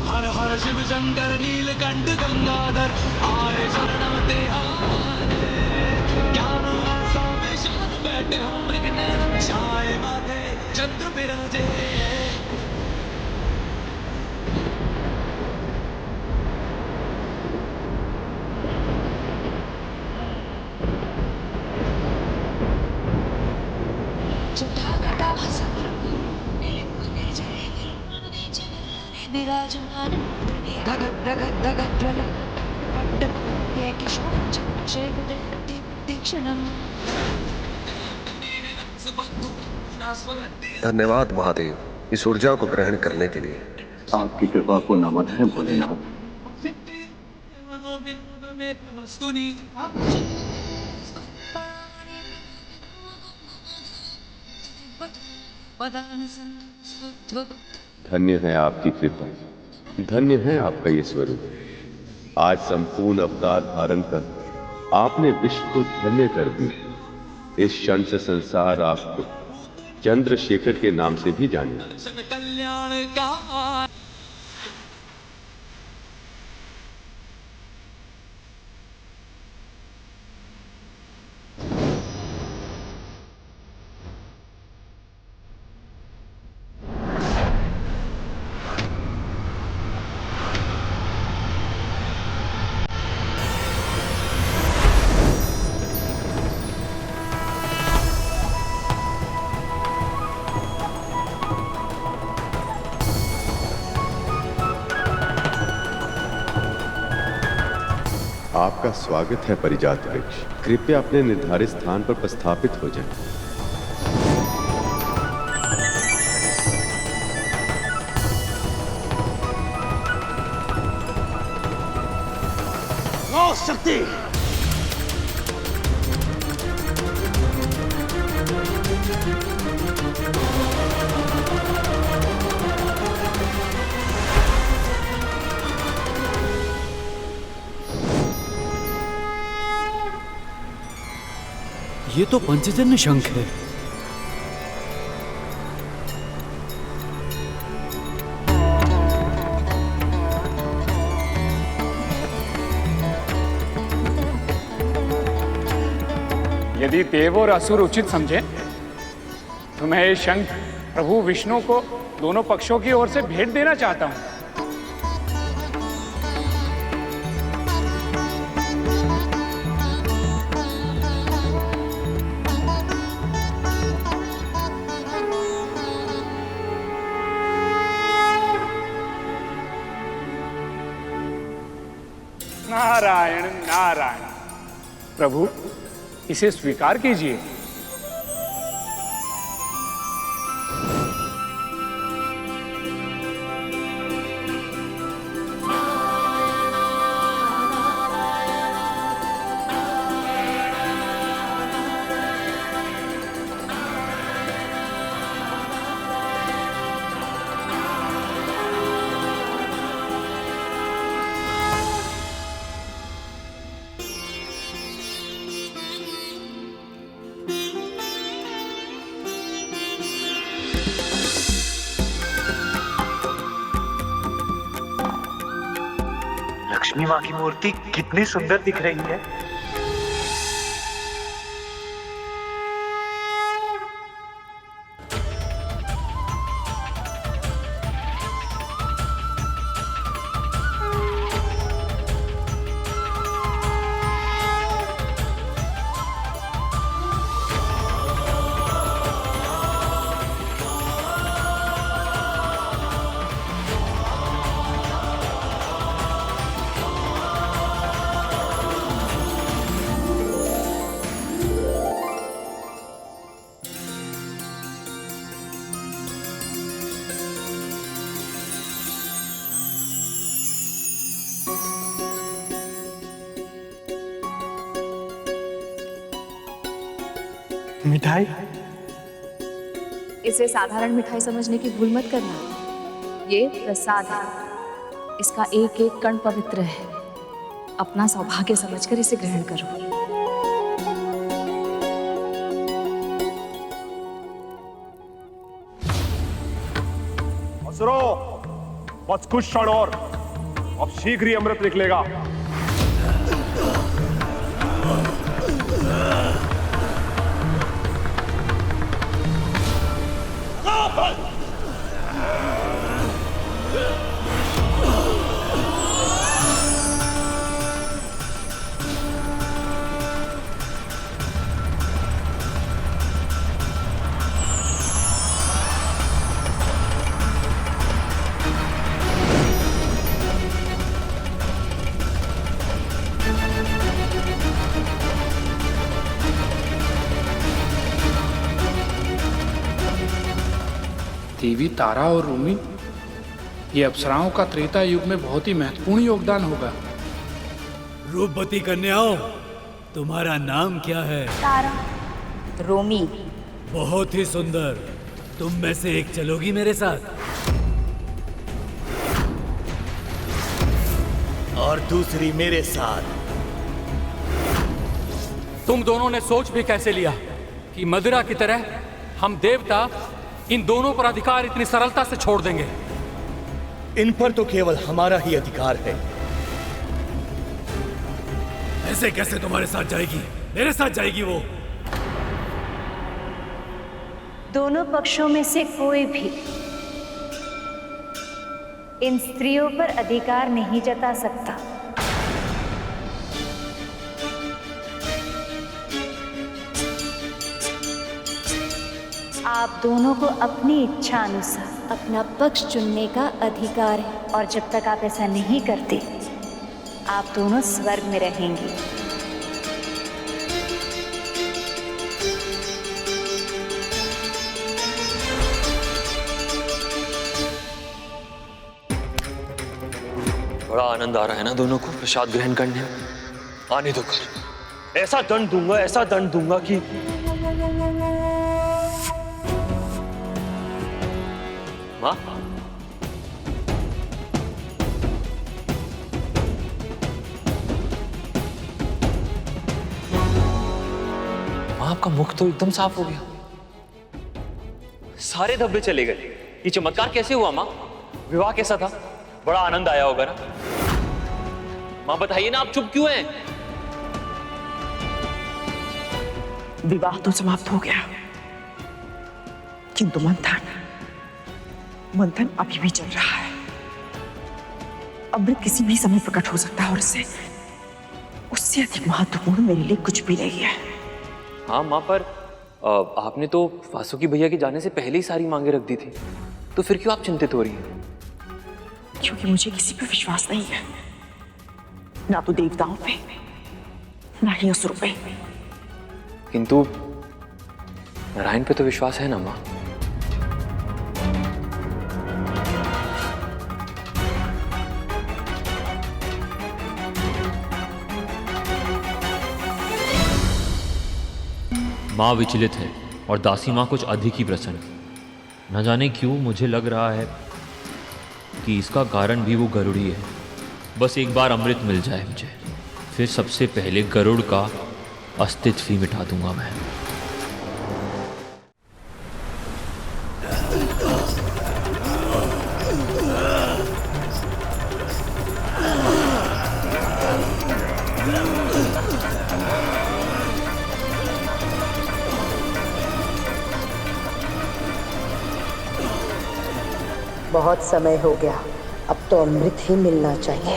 हर हर शिव शंकर नीलकंठ गंगाधर आए शरणम तेहारे ज्ञान आसा में शांत बैठे हो मृगने छाए माथे चंद्र बिराजे विराजमान धगत धगत धगत प्रलय पट्टम दीक्षणम। धन्यवाद महादेव, इस ऊर्जा को ग्रहण करने के लिए। आपकी कृपा को नमन है भोलेनाथ। धन्य है आपकी कृपा, धन्य है आपका ये स्वरूप। आज संपूर्ण अवतार धारण कर आपने विश्व को धन्य कर दिया। इस क्षण से संसार आपको चंद्रशेखर के नाम से भी जाने। कल्याण का आपका स्वागत है परिजात वृक्ष। कृपया अपने निर्धारित स्थान पर प्रस्थापित हो जाएं। शक्ति ये तो पंचजन्य शंख है। यदि देव और असुर उचित समझे तो मैं ये शंख प्रभु विष्णु को दोनों पक्षों की ओर से भेंट देना चाहता हूं। नारायण नारायण। प्रभु, इसे स्वीकार कीजिए। लक्ष्मी माँ की मूर्ति कितनी सुंदर दिख रही है। मिठाई? इसे साधारण मिठाई समझने की भूल मत करना। ये प्रसाद है। इसका एक एक कण पवित्र है। अपना सौभाग्य समझकर इसे ग्रहण करो। असुरो, बस कुछ क्षण और, अब शीघ्र ही अमृत निकलेगा। देवी तारा और रूमी, ये अप्सराओं का त्रेता युग में बहुत ही महत्वपूर्ण योगदान होगा। रूपवती कन्याओं, तुम्हारा नाम क्या है? तारा। रोमी। बहुत ही सुंदर। तुम में से एक चलोगी मेरे साथ और दूसरी मेरे साथ। तुम दोनों ने सोच भी कैसे लिया कि मदिरा की तरह हम देवता इन दोनों पर अधिकार इतनी सरलता से छोड़ देंगे? इन पर तो केवल हमारा ही अधिकार है। ऐसे कैसे तुम्हारे साथ जाएगी? मेरे साथ जाएगी वो। दोनों पक्षों में से कोई भी इन स्त्रियों पर अधिकार नहीं जता सकता। आप दोनों को अपनी इच्छा अनुसार अपना पक्ष चुनने का अधिकार है, और जब तक आप ऐसा नहीं करते आप दोनों स्वर्ग में रहेंगे। बड़ा आनंद आ रहा है ना दोनों को प्रसाद ग्रहण करने में। आने दो कर। ऐसा दंड दूंगा, ऐसा दंड दूंगा कि माँ, माँ आपका मुख तो एकदम साफ हो गया, सारे धब्बे चले गए। ये चमत्कार कैसे हुआ माँ? विवाह कैसा था? बड़ा आनंद आया होगा ना? माँ बताइए ना, आप चुप क्यों हैं? विवाह तो समाप्त हो गया, किंतु मंथन अभी भी चल रहा है। अमृत किसी भी समय प्रकट हो सकता है, और उससे अधिक महत्वपूर्ण मेरे लिए कुछ भी नहीं है। हाँ माँ, पर आपने तो वासुकी भैया के जाने से पहले ही सारी मांगे रख दी थी, तो फिर क्यों आप चिंतित हो रही हैं? क्योंकि मुझे किसी पर विश्वास नहीं है, ना तो देवताओं पे, ना ही असुरों पे। किंतु नारायण पे तो विश्वास है ना माँ? माँ विचलित है और दासी माँ कुछ अधिक ही प्रसन्न। न जाने क्यों मुझे लग रहा है कि इसका कारण भी वो गरुड़ी है। बस एक बार अमृत मिल जाए मुझे, फिर सबसे पहले गरुड़ का अस्तित्व ही मिटा दूंगा मैं। बहुत समय हो गया, अब तो अमृत ही मिलना चाहिए।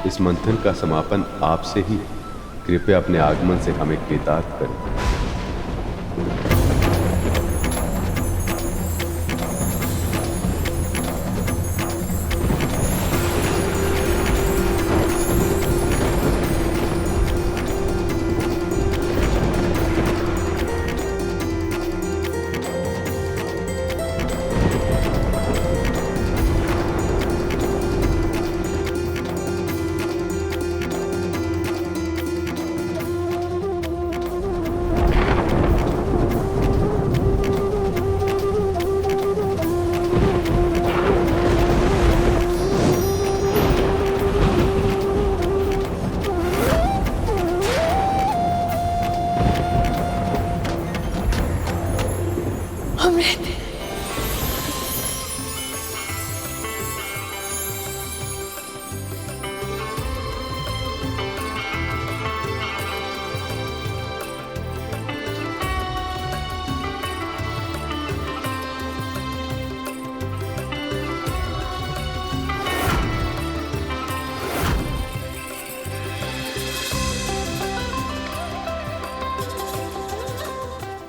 इस मंथन का समापन आपसे ही, कृपया अपने आगमन से हमें कृतार्थ करें।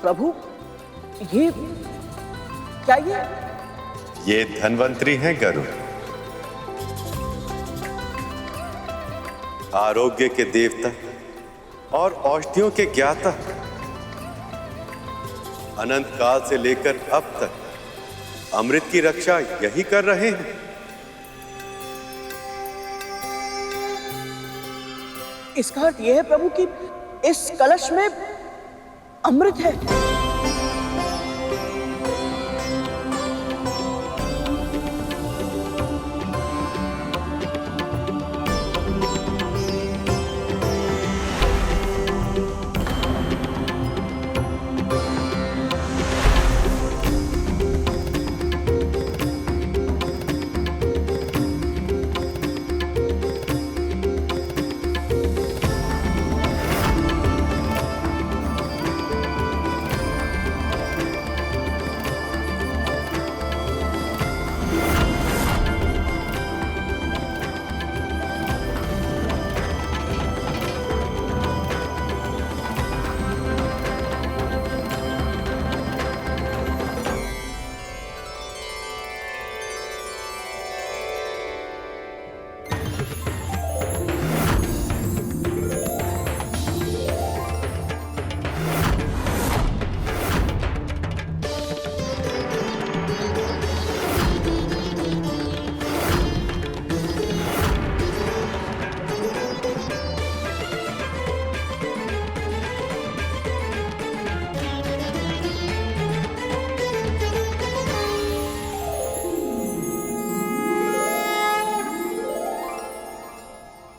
प्रभु, ये क्या ये धन्वंतरी हैं गरुड़, आरोग्य के देवता और औषधियों के ज्ञाता। अनंत काल से लेकर अब तक अमृत की रक्षा यही कर रहे हैं। इसका अर्थ यह है प्रभु कि इस कलश में अमृत है।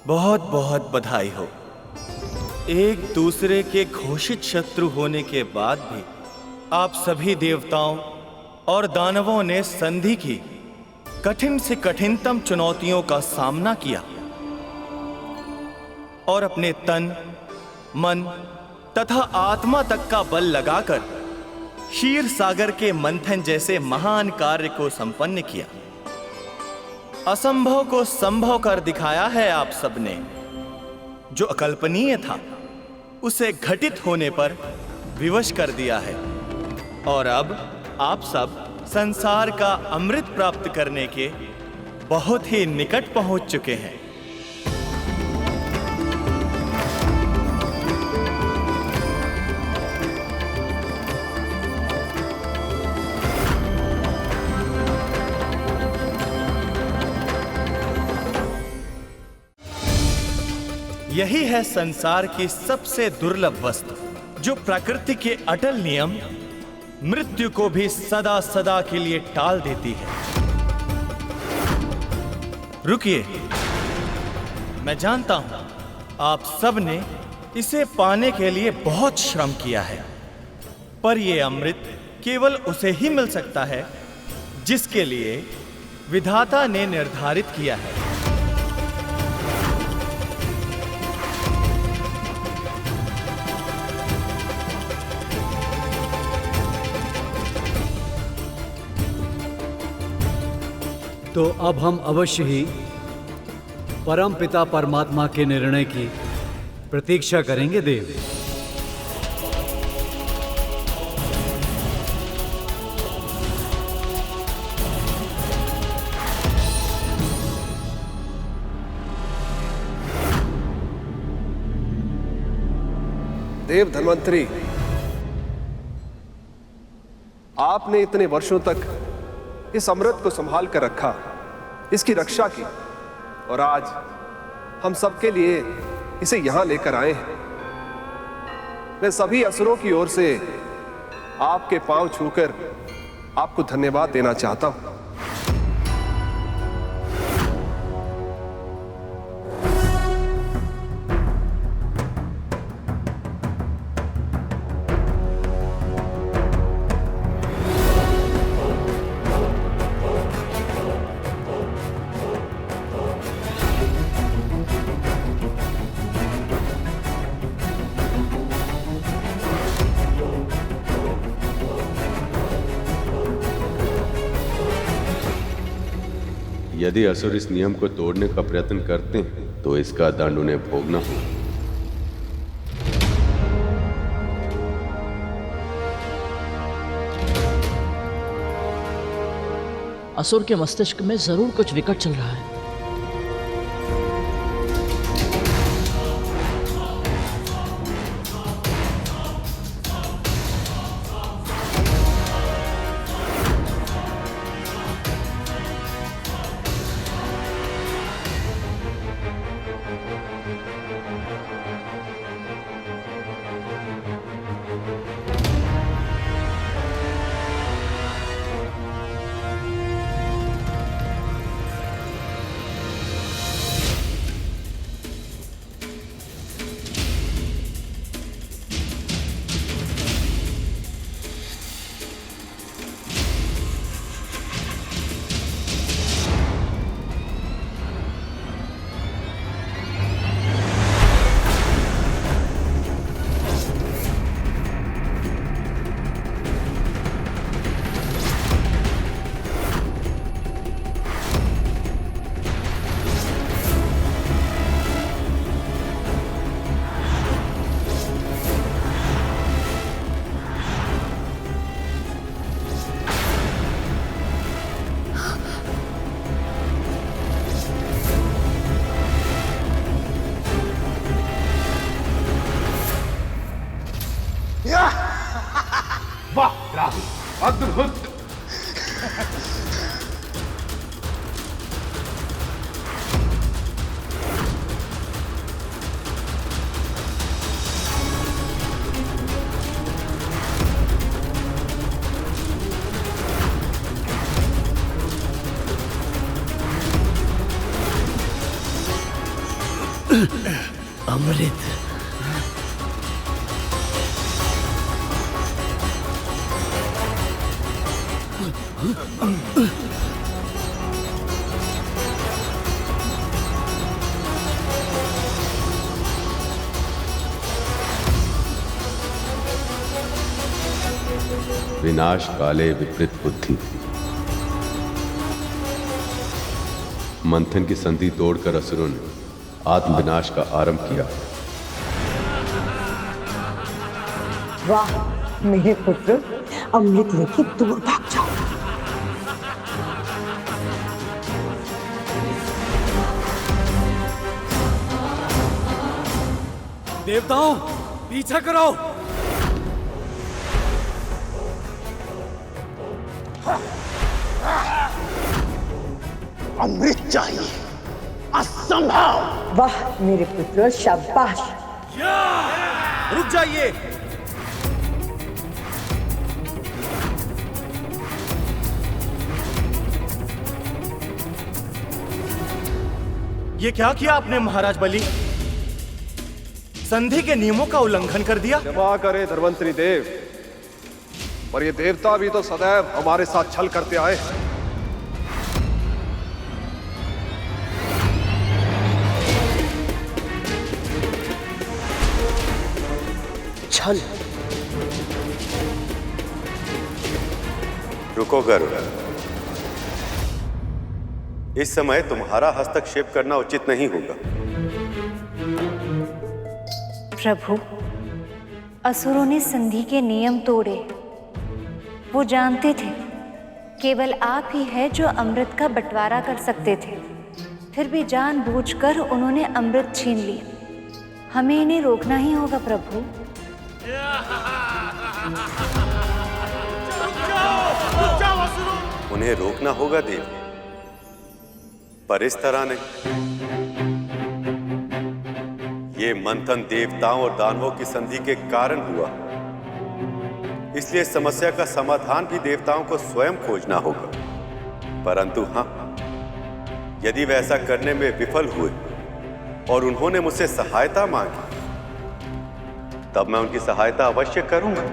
बहुत बहुत बधाई हो। एक दूसरे के घोषित शत्रु होने के बाद भी आप सभी देवताओं और दानवों ने संधि की कठिन से कठिनतम चुनौतियों का सामना किया और अपने तन, मन तथा आत्मा तक का बल लगाकर क्षीर सागर के मंथन जैसे महान कार्य को संपन्न किया। असंभव को संभव कर दिखाया है आप सबने। जो अकल्पनीय था उसे घटित होने पर विवश कर दिया है और अब आप सब संसार का अमृत प्राप्त करने के बहुत ही निकट पहुंच चुके हैं। यही है संसार की सबसे दुर्लभ वस्तु, जो प्रकृति के अटल नियम मृत्यु को भी सदा सदा के लिए टाल देती है। रुकिए, मैं जानता हूं आप सब ने इसे पाने के लिए बहुत श्रम किया है, पर यह अमृत केवल उसे ही मिल सकता है जिसके लिए विधाता ने निर्धारित किया है। तो अब हम अवश्य ही परम पिता परमात्मा के निर्णय की प्रतीक्षा करेंगे देव। देव धन्वंतरी, आपने इतने वर्षों तक इस अमृत को संभाल कर रखा, इसकी रक्षा की और आज हम सबके लिए इसे यहां लेकर आए हैं। मैं सभी असुरों की ओर से आपके पांव छूकर आपको धन्यवाद देना चाहता हूं। यदि असुर इस नियम को तोड़ने का प्रयत्न करते हैं तो इसका दंड उन्हें भोगना होगा। असुर के मस्तिष्क में जरूर कुछ विकट चल रहा है। वाह राहुल, अद्भुत। अमृत। विनाश काले विपरीत बुद्धि। मंथन की संधि तोड़कर असुरों ने आत्मविनाश का आरंभ किया। वाह मेरे पुत्र, अमृत लेके दूर भाग जाओ। देवताओं, पीछा करो। अमृत चाहिए, असंभव। वाह मेरे पुत्र, शाबाश। रुक जाइए। ये क्या किया आपने महाराज बलि? संधि के नियमों का उल्लंघन कर दिया। क्षमा करे धर्मंतरी देव, पर ये देवता भी तो सदैव हमारे साथ छल करते आए हैं। छल? रुको गरुड़, इस समय तुम्हारा हस्तक्षेप करना उचित नहीं होगा। प्रभु, असुरों ने संधि के नियम तोड़े। वो जानते थे केवल आप ही है जो अमृत का बंटवारा कर सकते थे, फिर भी जानबूझकर उन्होंने अमृत छीन लिया। हमें इन्हें रोकना ही होगा प्रभु। उन्हें रोकना होगा देव, पर इस तरह नहीं। ये मंथन देवताओं और दानवों की संधि के कारण हुआ, इसलिए समस्या का समाधान भी देवताओं को स्वयं खोजना होगा। परंतु हां, यदि वे ऐसा करने में विफल हुए और उन्होंने मुझसे सहायता मांगी, तब मैं उनकी सहायता अवश्य करूंगा।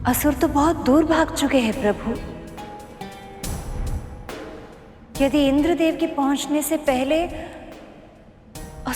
असुर तो बहुत दूर भाग चुके हैं प्रभु। यदि इंद्रदेव के पहुंचने से पहले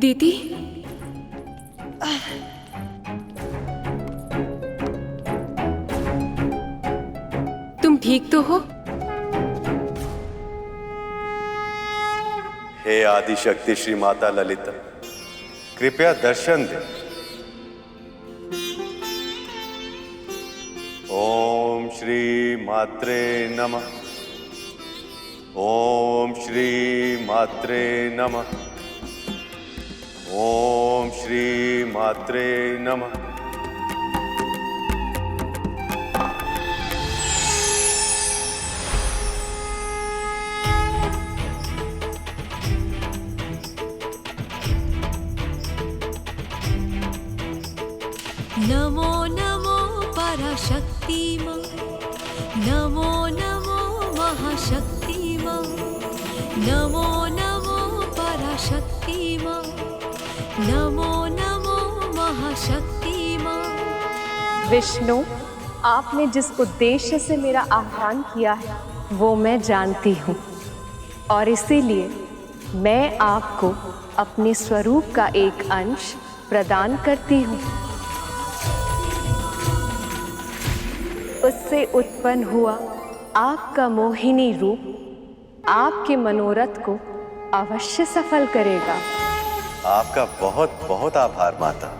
दीदी, तुम ठीक तो हो? हे आदिशक्ति श्री माता ललिता, कृपया दर्शन दे। ओम श्री मात्रे नमः। ओम श्री मात्रे नमः। ओम श्री मात्रे नमः। नमो नमो पराशक्ति मां, नमो नमो महाशक्ति मां, नमो नमो पराशक्ति मां, नमो नमो महाशक्ति मां। विष्णु, आपने जिस उद्देश्य से मेरा आह्वान किया है वो मैं जानती हूँ, और इसीलिए मैं आपको अपने स्वरूप का एक अंश प्रदान करती हूँ। उससे उत्पन्न हुआ आपका मोहिनी रूप आपके मनोरथ को अवश्य सफल करेगा। आपका बहुत बहुत आभार माता।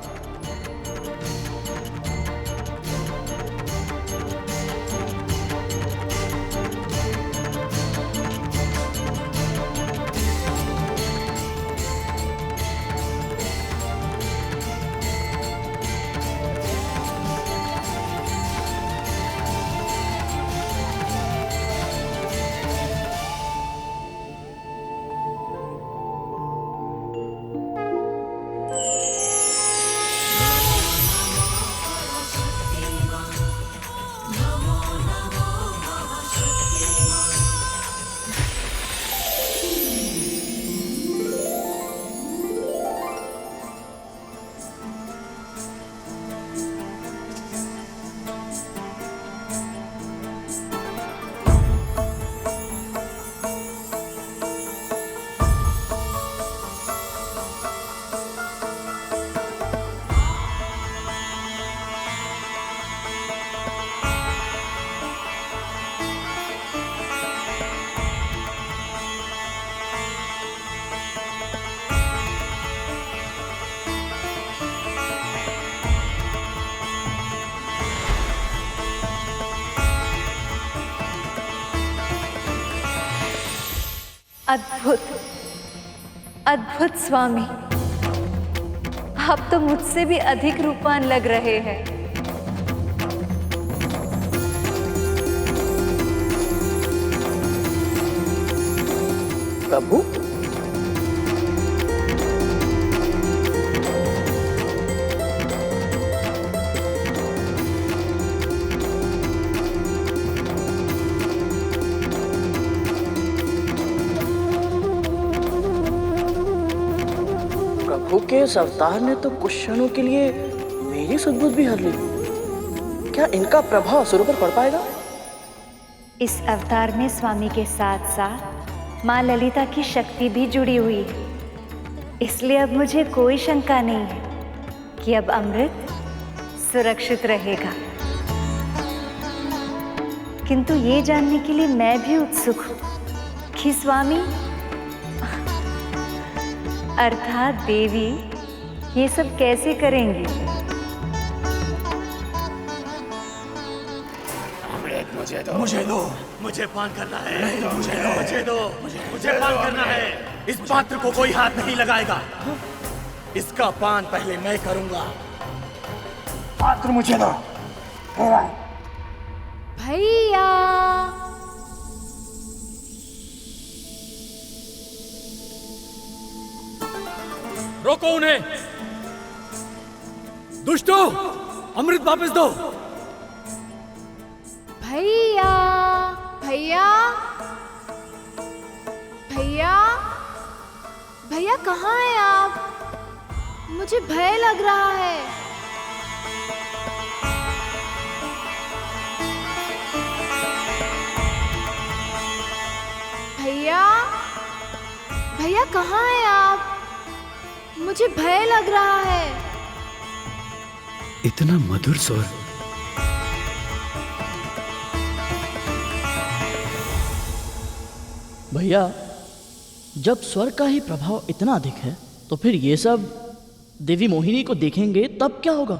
अद्भुत, अद्भुत स्वामी, आप तो मुझसे भी अधिक रूपवान लग रहे हैं। प्रभु, प्रभु के इस अवतार ने तो कुछ क्षणों के लिए मेरी सुध-बुध भी हर ली। क्या इनका प्रभाव असुरों पर पड़ पाएगा? इस अवतार में स्वामी के साथ साथ माँ ललिता की शक्ति भी जुड़ी हुई है, इसलिए अब मुझे कोई शंका नहीं है कि अब अमृत सुरक्षित रहेगा। किंतु ये जानने के लिए मैं भी उत्सुक हूँ कि स्वामी अर्थात देवी ये सब कैसे करेंगी? अमृत मुझे दो, मुझे दो, मुझे पान करना है। मुझे दो, मुझे पान करना है। इस पात्र को कोई हाथ नहीं लगाएगा, इसका पान पहले मैं करूंगा। पात्र मुझे दो। भैया, रोको उन्हें। दुष्टों, अमृत वापस दो। भैया, भैया, भैया, भैया कहाँ हैं आप? मुझे भय लग रहा है। भैया, भैया कहाँ हैं आप? मुझे भय लग रहा है। इतना मधुर स्वर। भैया, जब स्वर का ही प्रभाव इतना अधिक है तो फिर ये सब देवी मोहिनी को देखेंगे तब क्या होगा?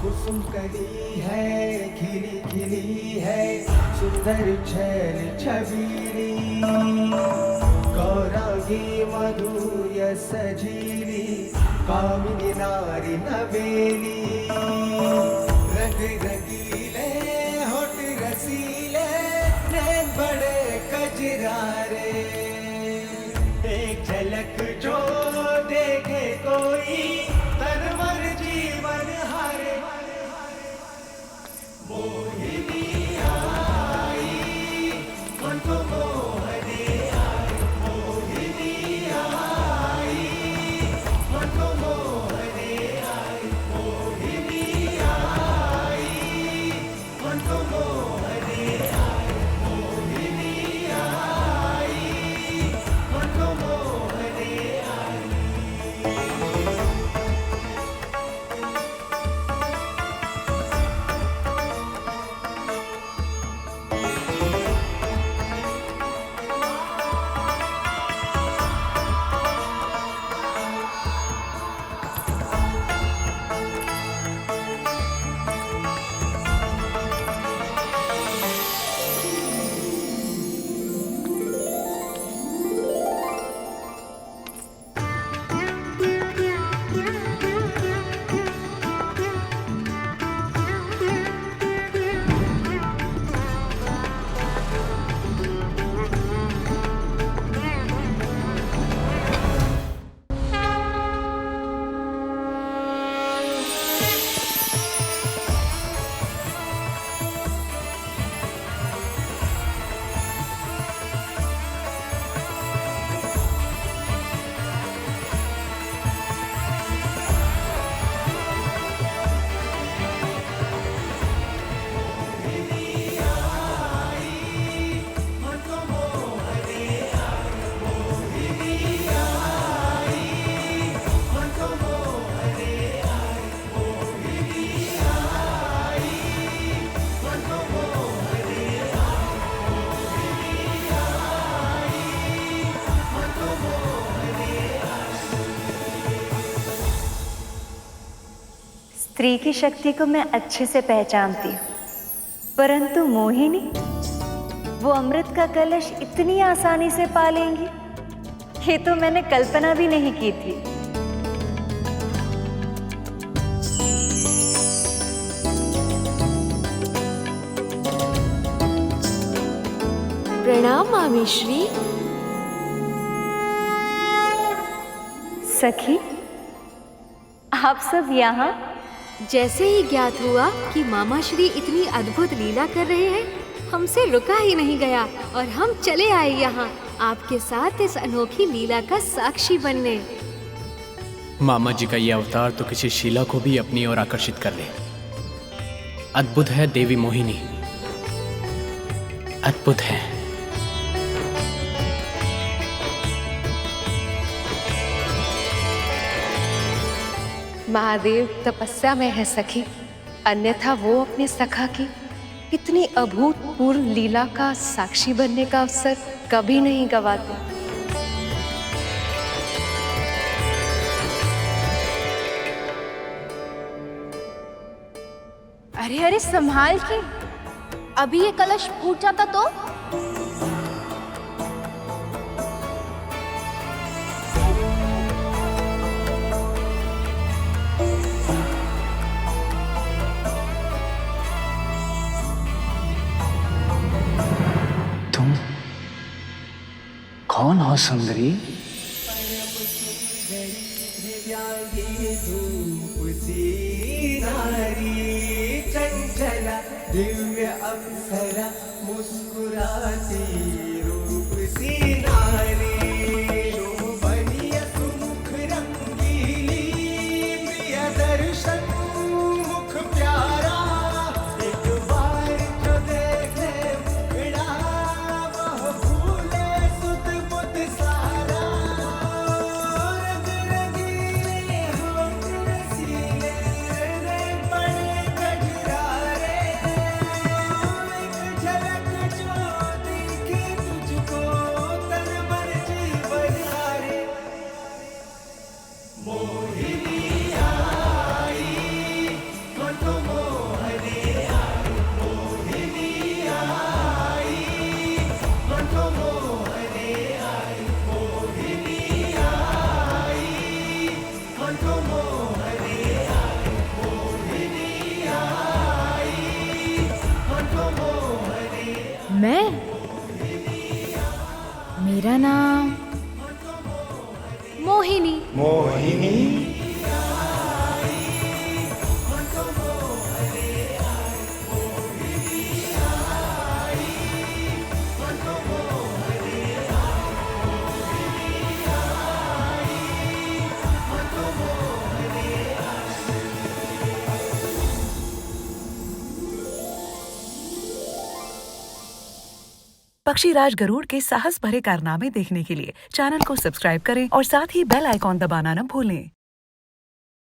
कुसुम कली है, खिली खिली है, सुंदर छैल छबीली, गौरांगी मधुर सजीली, कामिनी नारी नवेली, रंग रंगीले होठ रसीले, नैन बड़े कजरारे, एक झलक जो देखे कोई तन मन जीवन हारे। मोहिनी आई मन को मोहने आई, मोहिनी आई मन को मोहने आई, मोहिनी आई मन को मोहने आई, मोहिनी आई मन को मोहने आई। स्त्री की शक्ति को मैं अच्छे से पहचानती हूँ, परंतु मोहिनी वो अमृत का कलश इतनी आसानी से पा लेंगी, ये तो मैंने कल्पना भी नहीं की थी। प्रणाम मामी श्री। सखी, आप सब यहाँ? जैसे ही ज्ञात हुआ कि मामा श्री इतनी अद्भुत लीला कर रहे हैं, हमसे रुका ही नहीं गया और हम चले आए यहाँ आपके साथ इस अनोखी लीला का साक्षी बनने। मामा जी का ये अवतार तो किसी शीला को भी अपनी ओर आकर्षित कर ले। अद्भुत है देवी मोहिनी, अद्भुत है। महादेव तपस्या में है सखी, अन्यथा वो अपने सखा की इतनी अभूतपूर्व लीला का साक्षी बनने का अवसर कभी नहीं गवाते। अरे अरे संभाल के, अभी ये कलश फूट जाता तो? कौन हो सुंदरी? चंचला दिव्य अप्सरा मुस्कुराती रूप सी नारी, शोभनीय मैं? मेरा नाम मोहिनी। मोहिनी? पक्षीराज गरुड़ के साहस भरे कारनामे देखने के लिए चैनल को सब्सक्राइब करें और साथ ही बेल आइकॉन दबाना न भूलें।